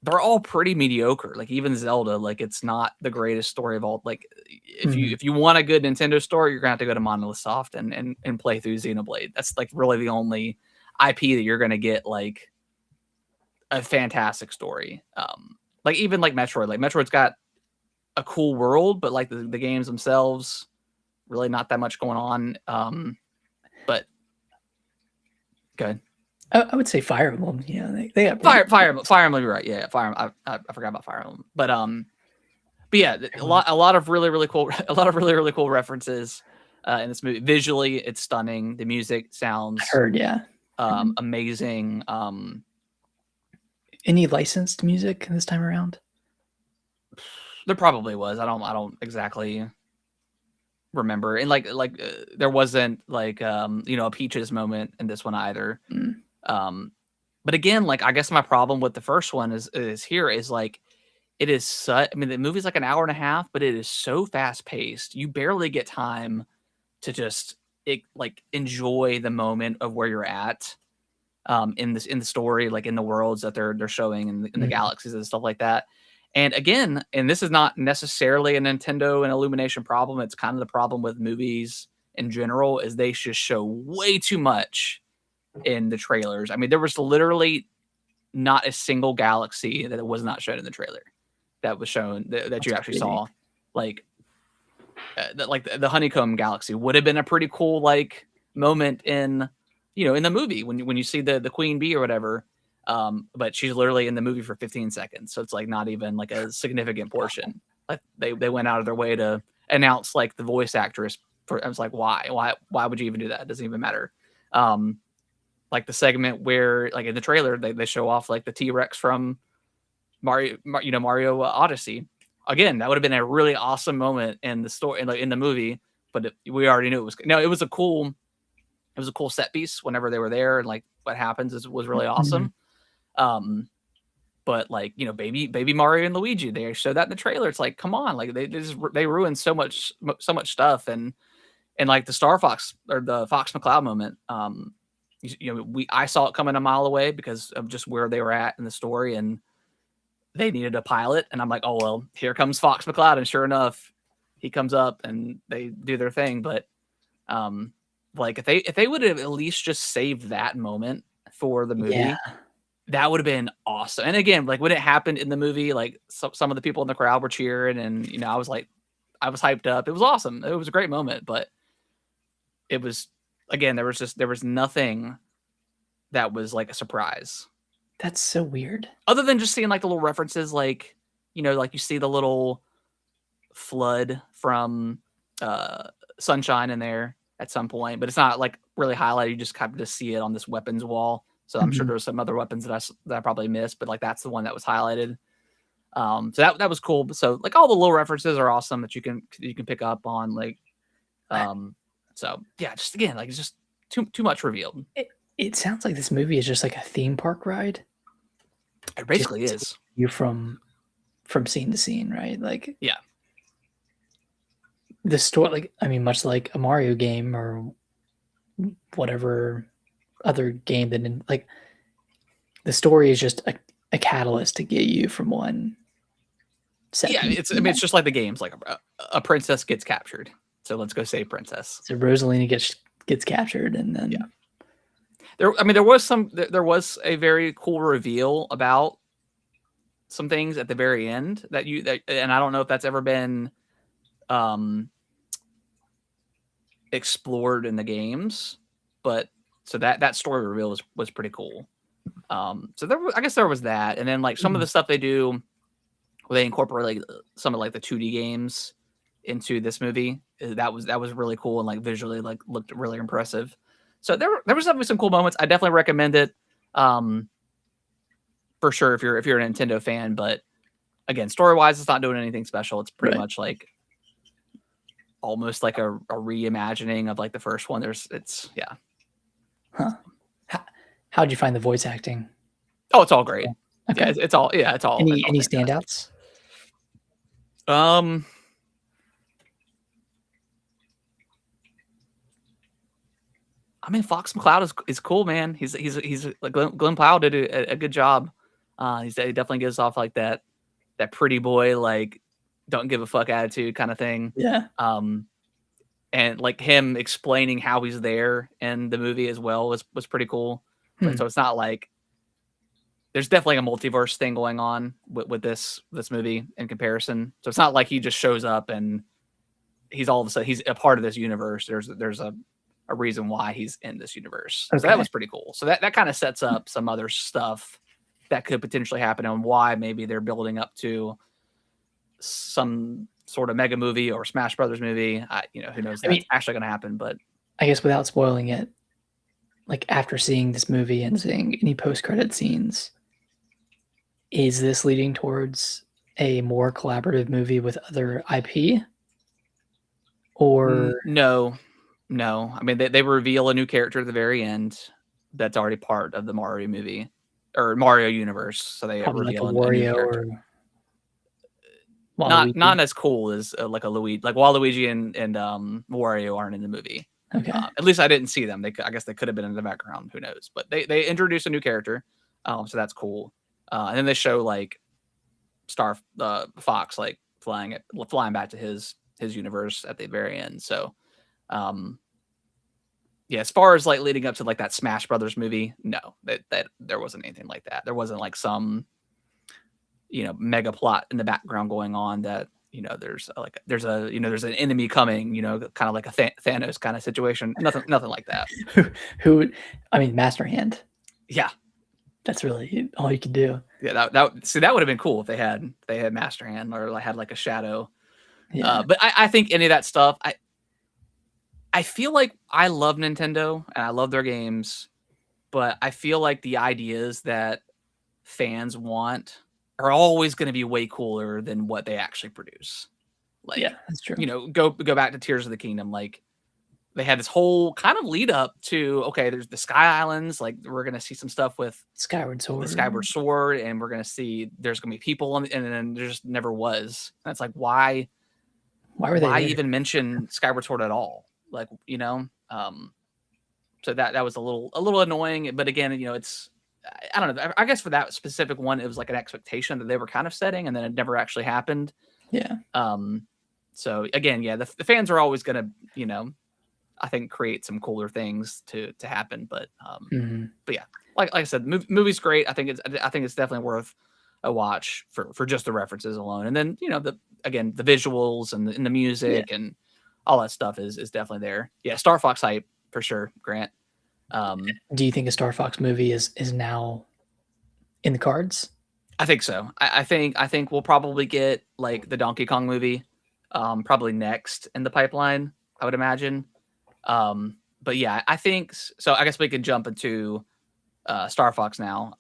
They're all pretty mediocre. Like even Zelda, like it's not the greatest story of all. Like if you want a good Nintendo story, you're gonna have to go to Monolith Soft and play through Xenoblade. That's like really the only IP that you're gonna get like a fantastic story. Like even like Metroid. Like Metroid's got a cool world, but like the games themselves, really not that much going on. But good. I would say Fire Emblem. Yeah, they got Fire Emblem. You're right. Yeah, Fire Emblem. I forgot about Fire Emblem. But yeah, a lot of really cool references in this movie. Visually, it's stunning. The music sounds amazing. Any licensed music this time around? There probably was. I don't exactly remember. And like there wasn't like a Peaches moment in this one either. But again, like I guess my problem with the first one is here is like it is such. I mean, the movie's like an hour and a half, but it is so fast paced. You barely get time to just enjoy the moment of where you're at in the story, like in the worlds that they're showing in the galaxies and stuff like that. And again, and this is not necessarily a Nintendo and Illumination problem. It's kind of the problem with movies in general is they just show way too much in the trailers. I mean, there was literally not a single galaxy that was not shown in the trailer that was shown that you actually saw. Like, the honeycomb galaxy would have been a pretty cool like moment in the movie when you see the queen bee or whatever. But she's literally in the movie for 15 seconds, so it's like not even like a significant portion. Like they went out of their way to announce like the voice actress. I was like, why would you even do that? It doesn't even matter. Like the segment where like in the trailer they show off like the T-Rex from Mario Odyssey. Again, that would have been a really awesome moment in the story in the movie, but we already knew it was. No, it was a cool set piece whenever they were there, and like what happens was really awesome. But like baby Mario and Luigi, they showed that in the trailer. It's like, come on, like they ruined so much stuff, and like the Star Fox or the Fox McCloud moment. I saw it coming a mile away because of just where they were at in the story, and they needed a pilot, and I'm like, oh well, here comes Fox McCloud, and sure enough, he comes up and they do their thing. But like if they would have at least just saved that moment for the movie, that would have been awesome. And again, like when it happened in the movie, like some of the people in the crowd were cheering, and I was like, I was hyped up. It was awesome. It was a great moment, but it was, again, there was nothing that was like a surprise. That's so weird. Other than just seeing like the little references, like, you know, like you see the little flood from Sunshine in there at some point, but it's not like really highlighted. You just kind of just see it on this weapons wall. So I'm sure there's some other weapons that I probably missed, but like that's the one that was highlighted. So that was cool. So like all the little references are awesome that you can pick up on, like, so yeah, just again, like it's just too much revealed. It sounds like this movie is just like a theme park ride. It basically is. You from scene to scene, right? Like, yeah, the story, like, I mean, much like a Mario game or whatever other game that, like, the story is just a catalyst to get you from one set. Yeah, it's just like the games, like a princess gets captured, so let's go save princess. So Rosalina gets captured, and then there was a very cool reveal about some things at the very end and I don't know if that's ever been explored in the games, but so that story reveal was pretty cool. So I guess there was that, and then like some of the stuff they do where they incorporate like some of like the 2D games into this movie, that was really cool, and like visually like looked really impressive. So there was definitely some cool moments. I definitely recommend it for sure if you're a Nintendo fan. But again, story wise, it's not doing anything special. It's pretty much like almost like a reimagining of like the first one. Yeah. Huh. How'd you find the voice acting? Oh, it's all great. Okay. Yeah, it's all. Any standouts? I mean, Fox McCloud is cool, man. He's like Glenn Powell did a good job. He definitely gives off like that pretty boy, like, don't give a fuck attitude kind of thing. Yeah. And like him explaining how he's there in the movie as well was pretty cool. So it's not like there's definitely a multiverse thing going on with this movie in comparison. So it's not like he just shows up and he's all of a sudden he's a part of this universe. There's a reason why he's in this universe. Okay. So that was pretty cool. So that kind of sets up some other stuff that could potentially happen and why maybe they're building up to some sort of mega movie or Smash Brothers movie. Who knows that's actually going to happen, but I guess without spoiling it, like after seeing this movie and seeing any post-credit scenes, is this leading towards a more collaborative movie with other IP? Or no. I mean, they reveal a new character at the very end that's already part of the Mario movie or Mario universe. So they reveal like a Wario or Waluigi. Not as cool as like a Luigi, like Waluigi and Wario aren't in the movie. Okay. At least I didn't see them. I guess they could have been in the background. Who knows? But they introduce a new character, so that's cool. And then they show like Star Fox like flying back to his universe at the very end. So, yeah, as far as like leading up to like that Smash Brothers movie, no, that there wasn't anything like that. There wasn't like some mega plot in the background going on that there's an enemy coming, kind of like a Thanos kind of situation. Nothing like that. Who I mean, Master Hand. Yeah, that's really all you could do. Yeah, that would have been cool if they had Master Hand or like had like a shadow. Yeah. But I think any of that stuff, I feel like I love Nintendo and I love their games, but I feel like the ideas that fans want are always going to be way cooler than what they actually produce. Like, yeah, that's true. Go back to Tears of the Kingdom. Like, they had this whole kind of lead up to, okay, there's the Sky Islands. Like, we're going to see some stuff with Skyward Sword. The Skyward Sword, and we're going to see there's going to be people, and then there just never was. And it's like, why even mention Skyward Sword at all? Like, so that was a little annoying. But again, it's, I don't know. I guess for that specific one, it was like an expectation that they were kind of setting, and then it never actually happened. Yeah. So again, yeah, the fans are always going to, I think create some cooler things to happen. But but yeah, like I said, movie's great. I think it's definitely worth a watch for just the references alone. And then the visuals and the music and all that stuff is definitely there. Yeah, Star Fox hype for sure, Grant. Do you think a Star Fox movie is now in the cards? I think so. I think we'll probably get like the Donkey Kong movie, probably next in the pipeline, I would imagine. But yeah, I think so. I guess we can jump into Star Fox now.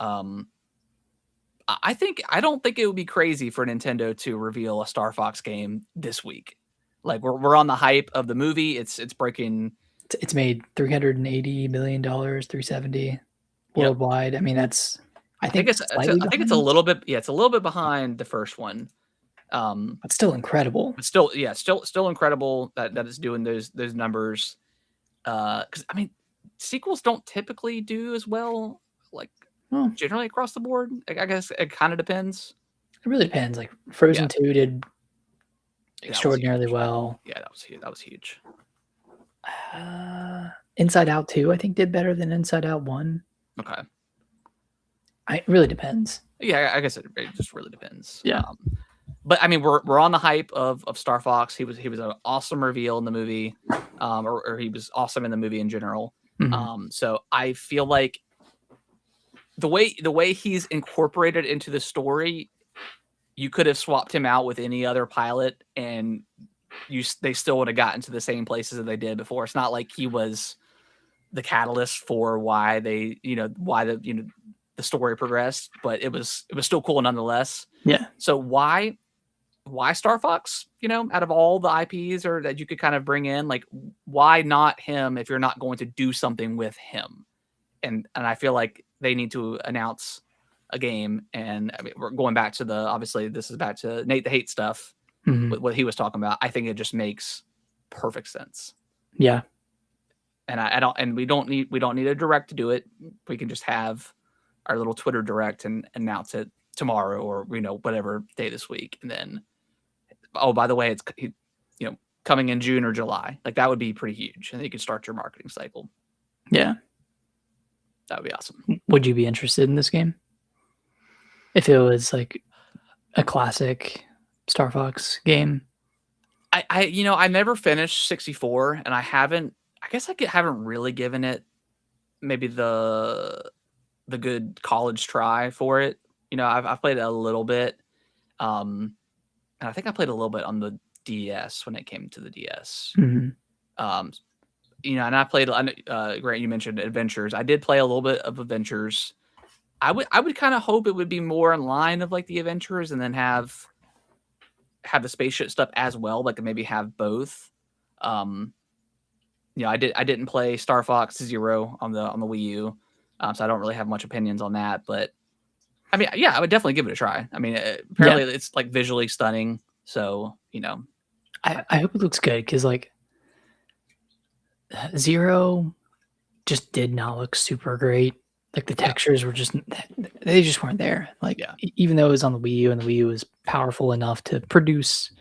I don't think it would be crazy for Nintendo to reveal a Star Fox game this week. Like we're on the hype of the movie. It's breaking. It's made $380 million, 370 worldwide. I mean, I think it's a little bit. Yeah, it's a little bit behind the first one. But still incredible. But still incredible that it's doing those numbers. Because I mean, sequels don't typically do as well. Like generally across the board. I guess it kind of depends. It really depends. Like Frozen 2 did extraordinarily well. Yeah, that was huge. Inside Out 2, I think, did better than Inside Out 1. Okay. It really depends. Yeah, I guess it just really depends. Yeah. But I mean, we're on the hype of Star Fox. He was an awesome reveal in the movie, or he was awesome in the movie in general. Mm-hmm. So I feel like the way he's incorporated into the story, you could have swapped him out with any other pilot, and they still would have gotten to the same places that they did before. It's not like he was the catalyst for why the story progressed, but it was still cool nonetheless. Yeah. So why Star Fox? Out of all the IPs or that you could kind of bring in, like why not him if you're not going to do something with him? And I feel like they need to announce a game. And I mean, we're going back to obviously this is back to Nate the Hate stuff. Mm-hmm. What he was talking about. I think it just makes perfect sense. Yeah. And we don't need a direct to do it. We can just have our little Twitter direct and announce it tomorrow or whatever day this week. And then, oh, by the way, it's coming in June or July. Like that would be pretty huge, and then you can start your marketing cycle. Yeah, that would be awesome. Would you be interested in this game if it was like a classic Star Fox game? I never finished 64, and I haven't really given it maybe the good college try for it. I've played it a little bit, and I think I played a little bit on the DS when it came to the DS. Mm-hmm. And I played. Grant, you mentioned Adventures. I did play a little bit of Adventures. I would kind of hope it would be more in line of like the Adventures, and then have the spaceship stuff as well. Like maybe have both. I didn't play Star Fox Zero on the Wii U, so I don't really have much opinions on that. But I mean, yeah, I would definitely give it a try. I mean, apparently it's like visually stunning. So I hope it looks good because like Zero just did not look super great. Like the textures were they just weren't there. Like even though it was on the Wii U and the Wii U was powerful enough to produce,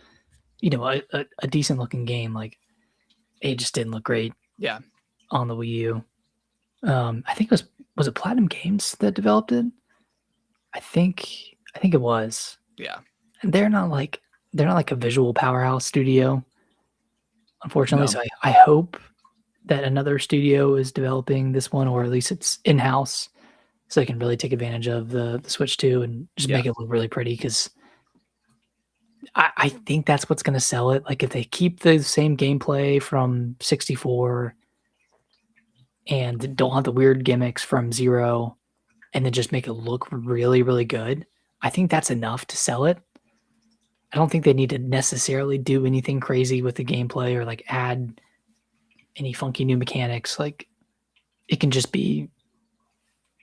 a decent looking game, like it just didn't look great. Yeah. On the Wii U. I think was it Platinum Games that developed it? I think it was. Yeah. And they're not like a visual powerhouse studio, unfortunately. No. So I hope that another studio is developing this one, or at least it's in-house, so they can really take advantage of the Switch 2 and just make it look really pretty, because I think that's what's going to sell it. Like if they keep the same gameplay from 64 and don't have the weird gimmicks from Zero and then just make it look really, really good, I think that's enough to sell it. I don't think they need to necessarily do anything crazy with the gameplay or like add any funky new mechanics. Like it can just be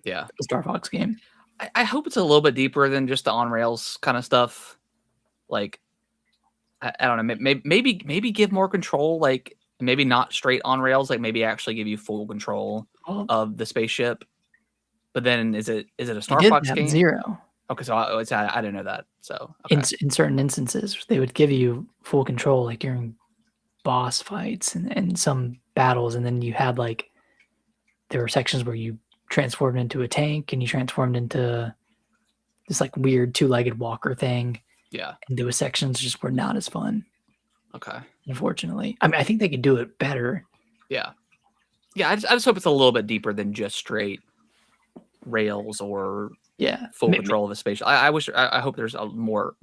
a Star Fox game. I hope it's a little bit deeper than just the on rails kind of stuff. Like I don't know, maybe give more control. Like maybe not straight on rails. Like maybe actually give you full control of the spaceship. But then is it a Star Fox game? Zero. Okay, so I didn't know that. So okay. In certain instances, they would give you full control, like during boss fights and some battles, and then you had like there were sections where you transformed into a tank and you transformed into this like weird two-legged walker thing. Yeah. And those sections just were not as fun. Okay. Unfortunately, I mean, I think they could do it better. Yeah. Yeah. I just hope it's a little bit deeper than just straight rails or full control of a spaceship. I hope there's more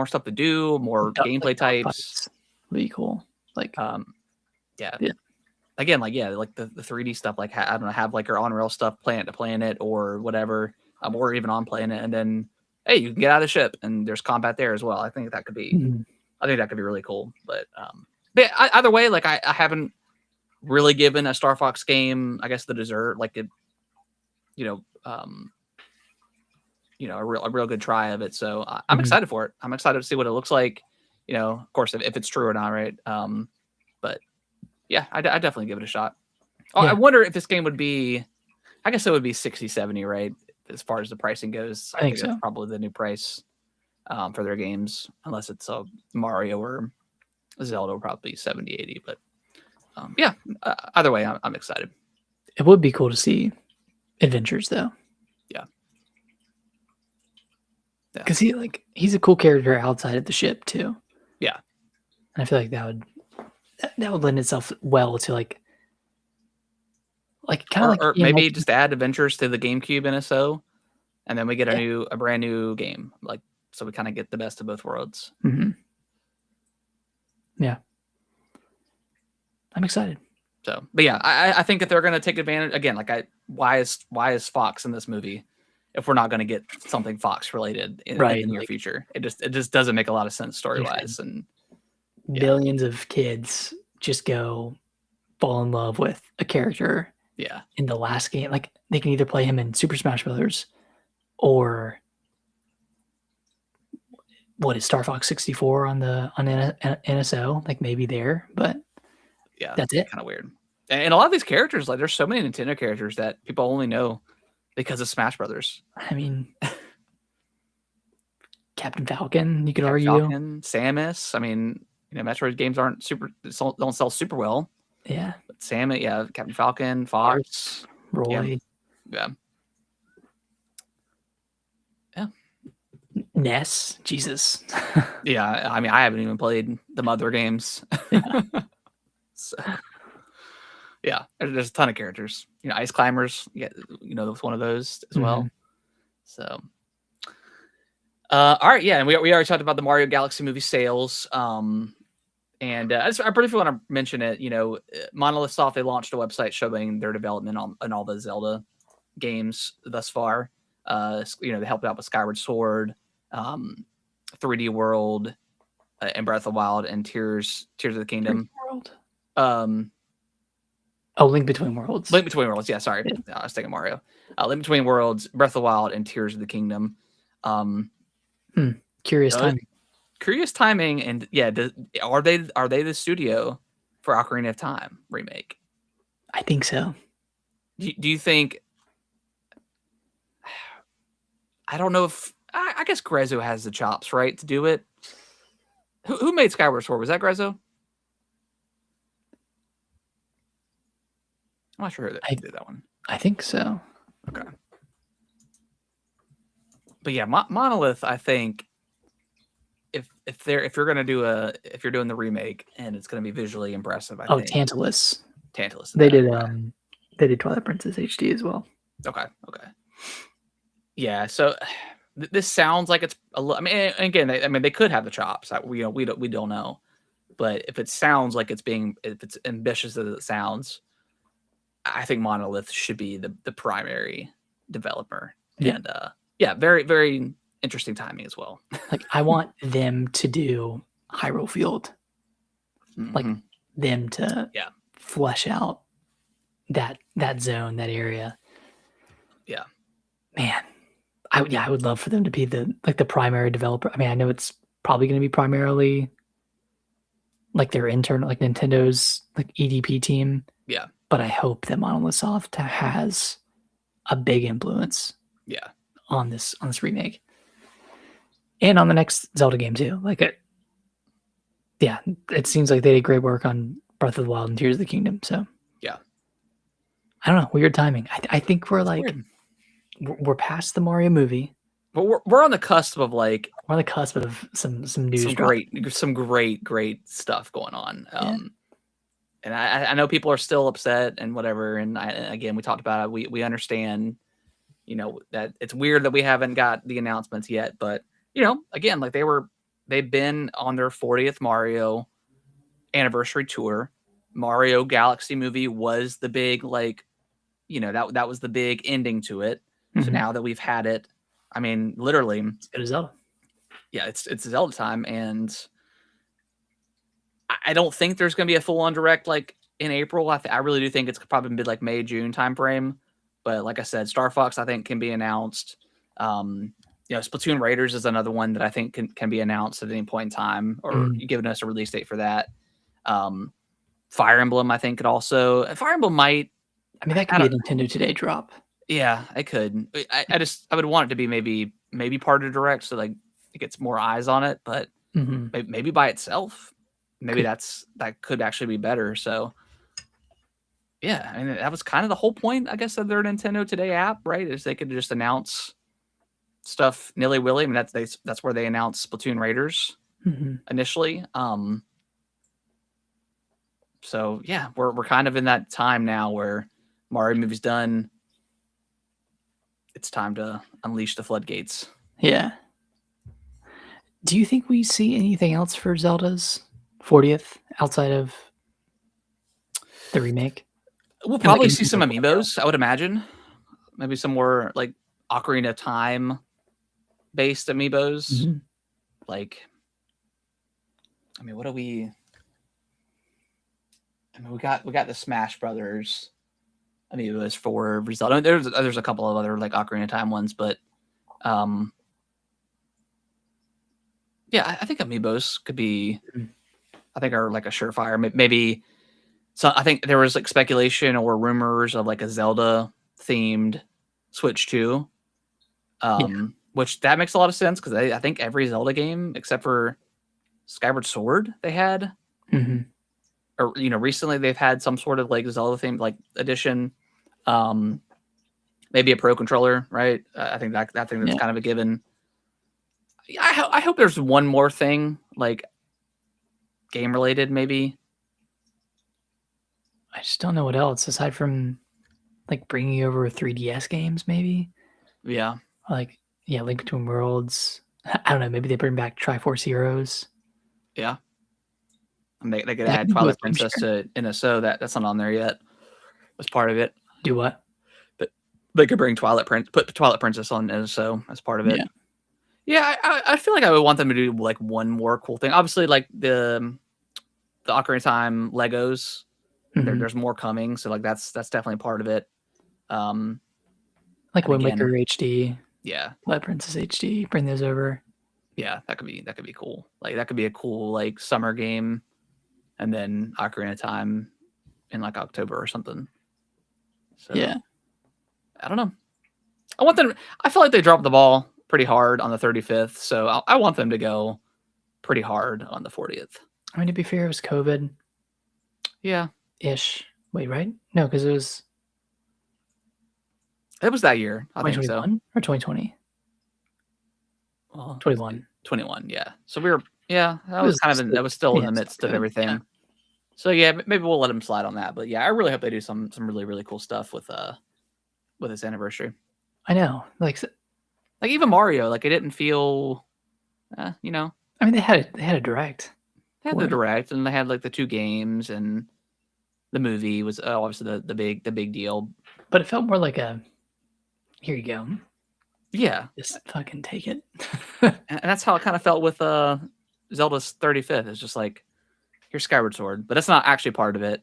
stuff to do, more gameplay types. Would be cool. Like, yeah. Again, like the 3D stuff, like I don't know, have like your on-rail stuff planet to planet or whatever, or even on planet, and then hey, you can get out of the ship and there's combat there as well. I think that could be, really cool. But either way, like I haven't really given a Star Fox game, I guess, the dessert, like it, a real good try of it. So I'm excited for it. I'm excited to see what it looks like. Of course, if it's true or not, right? But yeah, I definitely give it a shot. Oh, yeah. I wonder if this game would be, I guess it would be 60, 70, right? As far as the pricing goes, I think so. That's probably the new price for their games, unless it's a Mario or Zelda, will probably be 70, 80. But yeah, either way, I'm excited. It would be cool to see adventures, though. Yeah. Because he's a cool character outside of the ship too. Yeah. And I feel like that would lend itself well to like kind of or maybe just add adventures to the GameCube NSO, and then we get a brand new game, like, so we kind of get the best of both worlds. Yeah. I'm excited. So, but yeah, I think that they're going to take advantage again. Like, why is Fox in this movie if we're not going to get something Fox related in the near future? It just doesn't make a lot of sense story wise. And billions of kids just go fall in love with a character. Yeah. In the last game, like they can either play him in Super Smash Brothers, or what is Star Fox 64 on NSO? Like maybe there, but yeah, that's it. Kind of weird. And a lot of these characters, like there's so many Nintendo characters that people only know because of Smash Brothers. I mean, Captain Falcon, you could argue. Samus. I mean, Metroid games don't sell super well. Yeah. But Samus, Captain Falcon, Fox, Roy. Yeah. Ness, Jesus. Yeah, I mean, I haven't even played the Mother games. Yeah. So, yeah, there's a ton of characters. Ice Climbers. Yeah, was one of those as well. So, all right, yeah, and we already talked about the Mario Galaxy movie sales. And I briefly want to mention it. Monolith Soft, they launched a website showing their development on all the Zelda games thus far. They helped out with Skyward Sword, 3D World, and Breath of the Wild, and Tears of the Kingdom. Link Between Worlds. Link Between Worlds. Yeah, sorry, I was thinking Mario. Link Between Worlds, Breath of the Wild, and Tears of the Kingdom. Curious timing. Curious timing, and yeah, are they the studio for Ocarina of Time remake? I think so. Do you think? I don't know if I guess Grezzo has the chops, right, to do it. Who made Skyward Sword? Was that Grezzo? I'm not sure who did that one. I think so. Okay. But yeah, Monolith, I think if you're doing the remake and it's gonna be visually impressive, I think. Tantalus. They did Twilight Princess HD as well. Okay. Yeah, so this sounds like it's I mean, again, they could have the chops. We don't know, but if it sounds like if it's ambitious as it sounds, I think Monolith should be the primary developer. Yeah. And very, very interesting timing as well. Like I want them to do Hyrule Field, like them to flesh out that zone, that area. Yeah, man. I would love for them to be the primary developer. I mean, I know it's probably going to be primarily like their internal, like Nintendo's like EDP team. Yeah. But I hope that Monolith Soft has a big influence. Yeah. On this remake. And on the next Zelda game too. It seems like they did great work on Breath of the Wild and Tears of the Kingdom. So yeah. I don't know. Weird timing. I think we're we're past the Mario movie. but we're on the cusp of like we're on the cusp of some news dropping. some great stuff going on. Yeah. And I know people are still upset and whatever. And again, we talked about it. We understand, you know, that it's weird that we haven't got the announcements yet, but you know, again, like they've been on their 40th Mario anniversary tour. Mario Galaxy movie was the big, like, you know, that was the big ending to it. So now that we've had it, I mean, literally, it's good as Zelda. Yeah, it's Zelda time, and I don't think there's going to be a full-on direct like in April. I really do think it's probably be like May, June timeframe. But like I said, Star Fox I think can be announced. You know, Splatoon Raiders is another one that I think can be announced at any point in time, or giving us a release date for that. Fire Emblem I think could also. Fire Emblem might. I mean, that could be a Nintendo Today drop. Yeah, I could. I would want it to be maybe part of direct, so like it gets more eyes on it. But maybe by itself. Maybe that could actually be better. So, yeah, I mean, that was kind of the whole point, I guess, of their Nintendo Today app, right? Is they could just announce stuff nilly-willy. I mean, that's where they announced Splatoon Raiders initially. So yeah, we're kind of in that time now where Mario movie's done. It's time to unleash the floodgates. Yeah. Do you think we see anything else for Zelda's 40th outside of the remake? We'll probably see some amiibos, I would imagine. Maybe some more like Ocarina of Time based amiibos. Like, I mean, what do we? I mean, we got the Smash Brothers amiibos for Zelda. I mean, there's a couple of other like Ocarina of Time ones, but yeah, I think amiibos could be. I think are like a surefire. Maybe. So I think there was like speculation or rumors of like a Zelda themed Switch 2, which that makes a lot of sense because I think every Zelda game except for Skyward Sword they had, or you know, recently they've had some sort of like Zelda themed like edition, maybe a Pro controller, right? I think that that's kind of a given. I hope there's one more thing like game related, maybe. I just don't know what else aside from like bringing over 3DS games, maybe. Yeah. Like, yeah, Link Between Worlds. I don't know. Maybe they bring back Triforce Heroes. Yeah. And they could add Twilight Princess to NSO. That's not on there yet. As part of it. Do what? But they could bring put Twilight Princess on NSO as part of it. Yeah, I feel like I would want them to do like one more cool thing. Obviously, like the Ocarina of Time Legos. There's more coming, so like that's definitely part of it. Like Wind Waker HD, yeah, Twilight Princess HD, bring those over. Yeah, that could be cool. Like that could be a cool like summer game, and then Ocarina of Time in like October or something. So yeah, I don't know. I want them. I feel like they dropped the ball pretty hard on the 35th, so I want them to go pretty hard on the 40th. I mean, to be fair, it was COVID. Yeah. Ish. Wait, right? No, because it was that year. I think so. Or 2020. Well, 21. 21. Yeah. So we were. Yeah, that was still in the midst of everything. Yeah. So yeah, maybe we'll let them slide on that. But yeah, I really hope they do some really really cool stuff with this anniversary. I know, like even Mario, like it didn't feel, you know. I mean, they had a direct. They had the direct, and they had like the 2 games and. The movie was obviously the big deal, but it felt more like a here you go. Yeah, just fucking take it. And that's how it kind of felt with Zelda's 35th. It's just like here's Skyward Sword, but that's not actually part of it.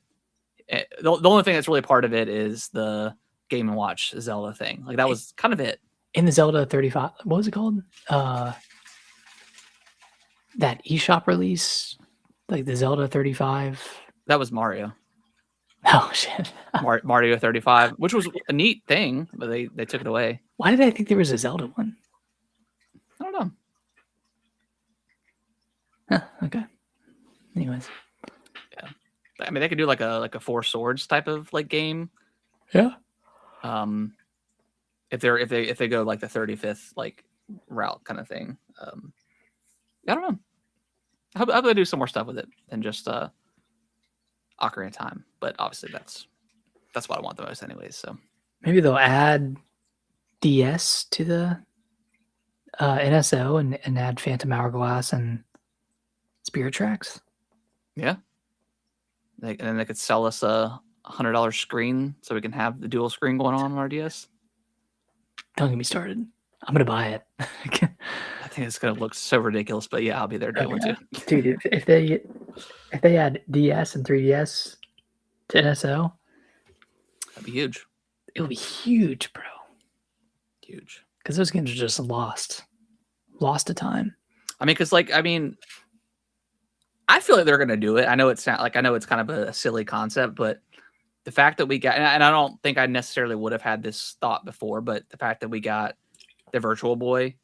The only thing that's really part of it is the Game & Watch Zelda thing. Like that was kind of it. In the Zelda 35, what was it called? That eShop release, like the Zelda 35. That was Mario. Oh shit! Mario 35, which was a neat thing, but they took it away. Why did I think there was a Zelda one? I don't know. Huh, okay. Anyways, yeah. I mean, they could do like a 4 Swords type of like game. Yeah. If they go like the 35th like route kind of thing. I don't know. I hope they do some more stuff with it than just Ocarina of Time. But obviously, that's what I want the most, anyways. So maybe they'll add DS to the NSO and add Phantom Hourglass and Spirit Tracks. Yeah. And then they could sell us a $100 screen so we can have the dual screen going on our DS. Don't get me started. I'm gonna buy it. I think it's gonna look so ridiculous, but yeah, I'll be there day one too. Dude, if they add DS and 3DS to NSO, that'd be huge. It would be huge, bro. Huge. Because those games are just lost to time. I mean, I feel like they're gonna do it. I know it's not like, I know it's kind of a silly concept, but the fact that we got, and I don't think I necessarily would have had this thought before, but the fact that we got the Virtual Boy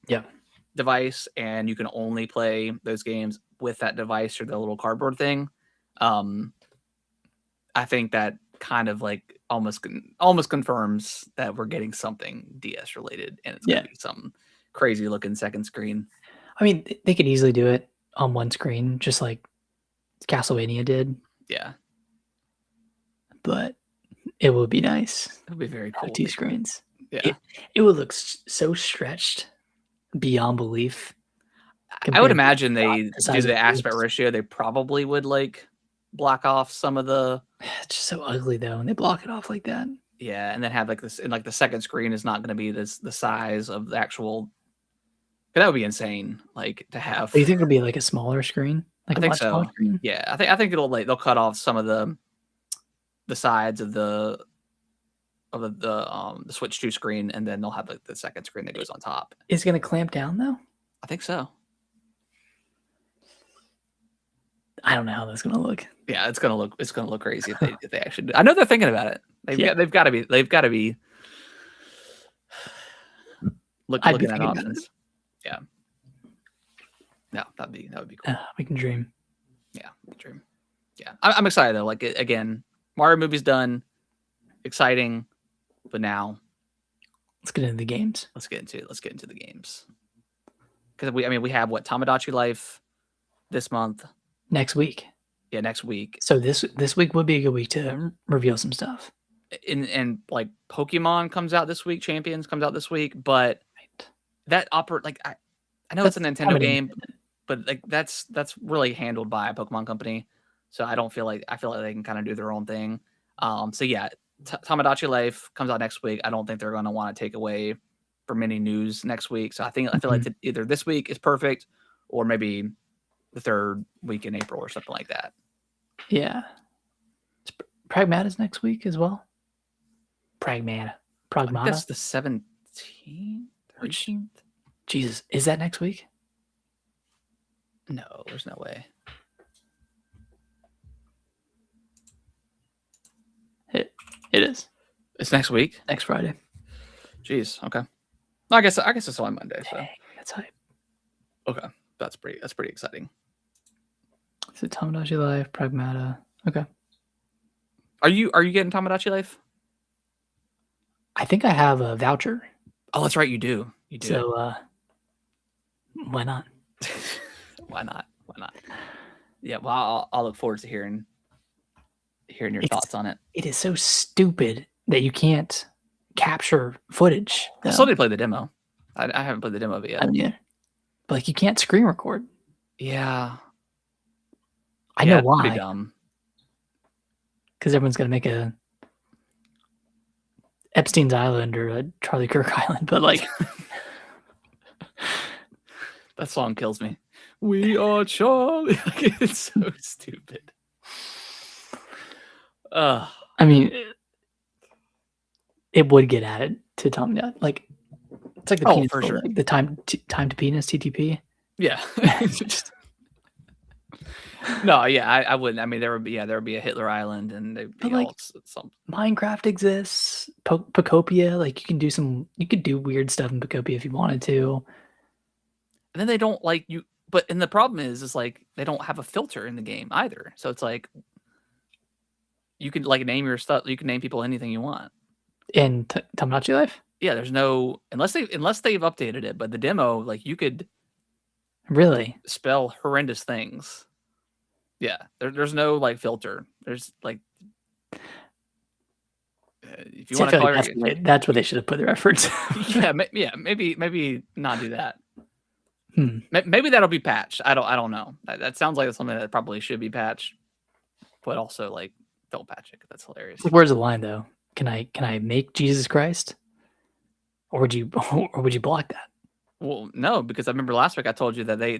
device and you can only play those games with that device or the little cardboard thing, I think that kind of like almost confirms that we're getting something DS related, and it's gonna be some crazy looking second screen. I mean, they could easily do it on one screen, just like Castlevania did. Yeah. But it would be nice. It would be very cool. 2 screens. Yeah. It would look so stretched beyond belief. I would imagine they do the aspect ratio. They probably would like block off some of the. It's just so ugly though, and they block it off like that. Yeah, and then have like this, and like the second screen is not going to be the size of the actual. That would be insane. Like to have. Do you think it'll be like a smaller screen? Like I think so. Yeah, I think it'll they'll cut off some of the sides of the Switch 2 screen, and then they'll have like the second screen that goes on top. Is it going to clamp down though? I think so. I don't know how that's going to look. Yeah, it's going to look crazy if they actually do. I know they're thinking about it. They've got to be looking at options. Yeah. No, that'd be cool. We can dream. Yeah, dream. Yeah, I'm excited though. Like again, Mario movie's done. Exciting, but now let's get into the games. Let's get into the games. Because we have what, Tamagotchi Life this month. Next week. Yeah, next week. So this week would be a good week to reveal some stuff. And like Pokemon comes out this week, Champions comes out this week, but that like I know it's a Nintendo game, but like that's really handled by a Pokemon company. So I feel like they can kind of do their own thing. So yeah, Tamagotchi Life comes out next week. I don't think they're going to want to take away from any news next week. So I feel like either this week is perfect, or maybe the third week in April or something like that. Yeah. Pragmata's next week as well. Pragmata. That's the 17th, 13th. Jesus, is that next week? No, there's no way. It is. It's next week. Next Friday. Jeez. Okay. I guess it's on Monday. So dang, that's hype. Okay, that's pretty exciting. So Tamagotchi Life, Pragmata. Okay. Are you getting Tamagotchi Life? I think I have a voucher. Oh, that's right. You do. So why not? Why not? Yeah. Well, I'll look forward to hearing your thoughts on it. It is so stupid that you can't capture footage. I still didn't play the demo. I haven't played the demo of it yet. Yeah. But like you can't screen record. Yeah. I know why. Pretty dumb. Because everyone's gonna make a Epstein's Island or a Charlie Kirk Island, but like that song kills me. We are Charlie. It's so stupid. I mean, it would get added to Tom. Like it's like the penis for sure. Like the time to penis TTP. Yeah. No, yeah, I wouldn't. I mean, there would be a Hitler Island, and they'd be like, some. Minecraft exists. Pokopia, like you could do weird stuff in Pokopia if you wanted to. And then they don't like you. But the problem is like they don't have a filter in the game either. So it's like you can like name your stuff. You can name people anything you want. In Tamagotchi Life? Yeah, there's no unless they've updated it, but the demo, like you could Really spell horrendous things. Yeah, there's no like filter. There's like if you want to call that's where they should have put their efforts. yeah, maybe not do that. Hmm. Maybe that'll be patched. I don't know. That sounds like something that probably should be patched, but also like don't patch it. That's hilarious. Where's the line though? Can I make Jesus Christ, or would you block that? Well, no, because I remember last week I told you that they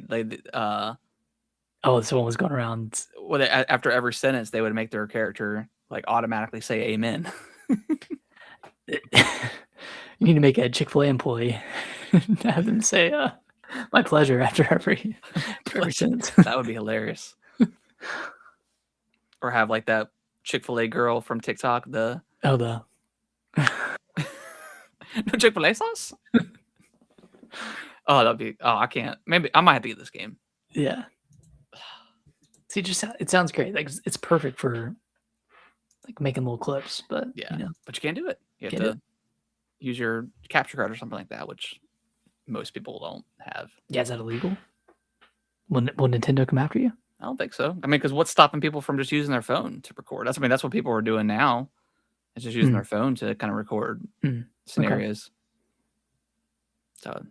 someone was going around. Well, after every sentence they would make their character like automatically say amen. You need to make a Chick-fil-A employee have them say my pleasure after every sentence. That would be hilarious. Or have like that Chick-fil-A girl from TikTok, no Chick-fil-A sauce? I can't. Maybe I might have to get this game. Yeah. See, it sounds great. Like it's perfect for like making little clips, but yeah, but you can't do it. You have to use your capture card or something like that, which most people don't have. Yeah, is that illegal? Will Nintendo come after you? I don't think so. I mean, because what's stopping people from just using their phone to record? That's what people are doing now. Is just using their phone to kind of record scenarios. Okay. So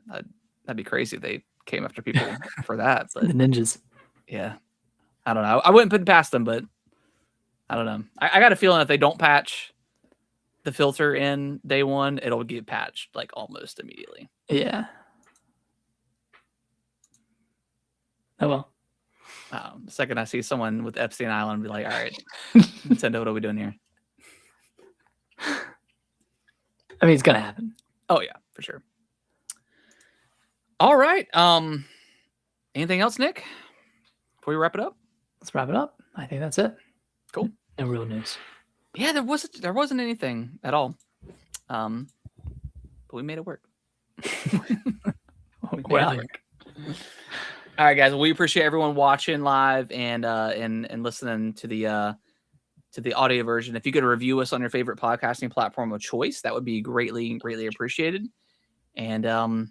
that'd be crazy if they came after people for that. But the ninjas. Yeah. I don't know. I wouldn't put it past them, but I don't know. I got a feeling if they don't patch the filter in day one, it'll get patched like almost immediately. Yeah. Oh well. The second I see someone with Epstein Island, I'll be like, all right, Nintendo, what are we doing here? I mean, it's gonna happen. Oh yeah, for sure. All right. Anything else, Nick? Before we wrap it up? Let's wrap it up. I think that's it. Cool. No real news. Yeah, there wasn't anything at all. But we made it work. All right, guys. We appreciate everyone watching live and listening to the audio version. If you could review us on your favorite podcasting platform of choice, that would be greatly appreciated. And we'll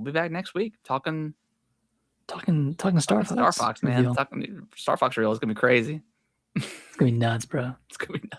be back next week talking Star Fox. Star Fox, man. Talking Star Fox Real is gonna be crazy. It's gonna be nuts, bro. It's gonna be nuts.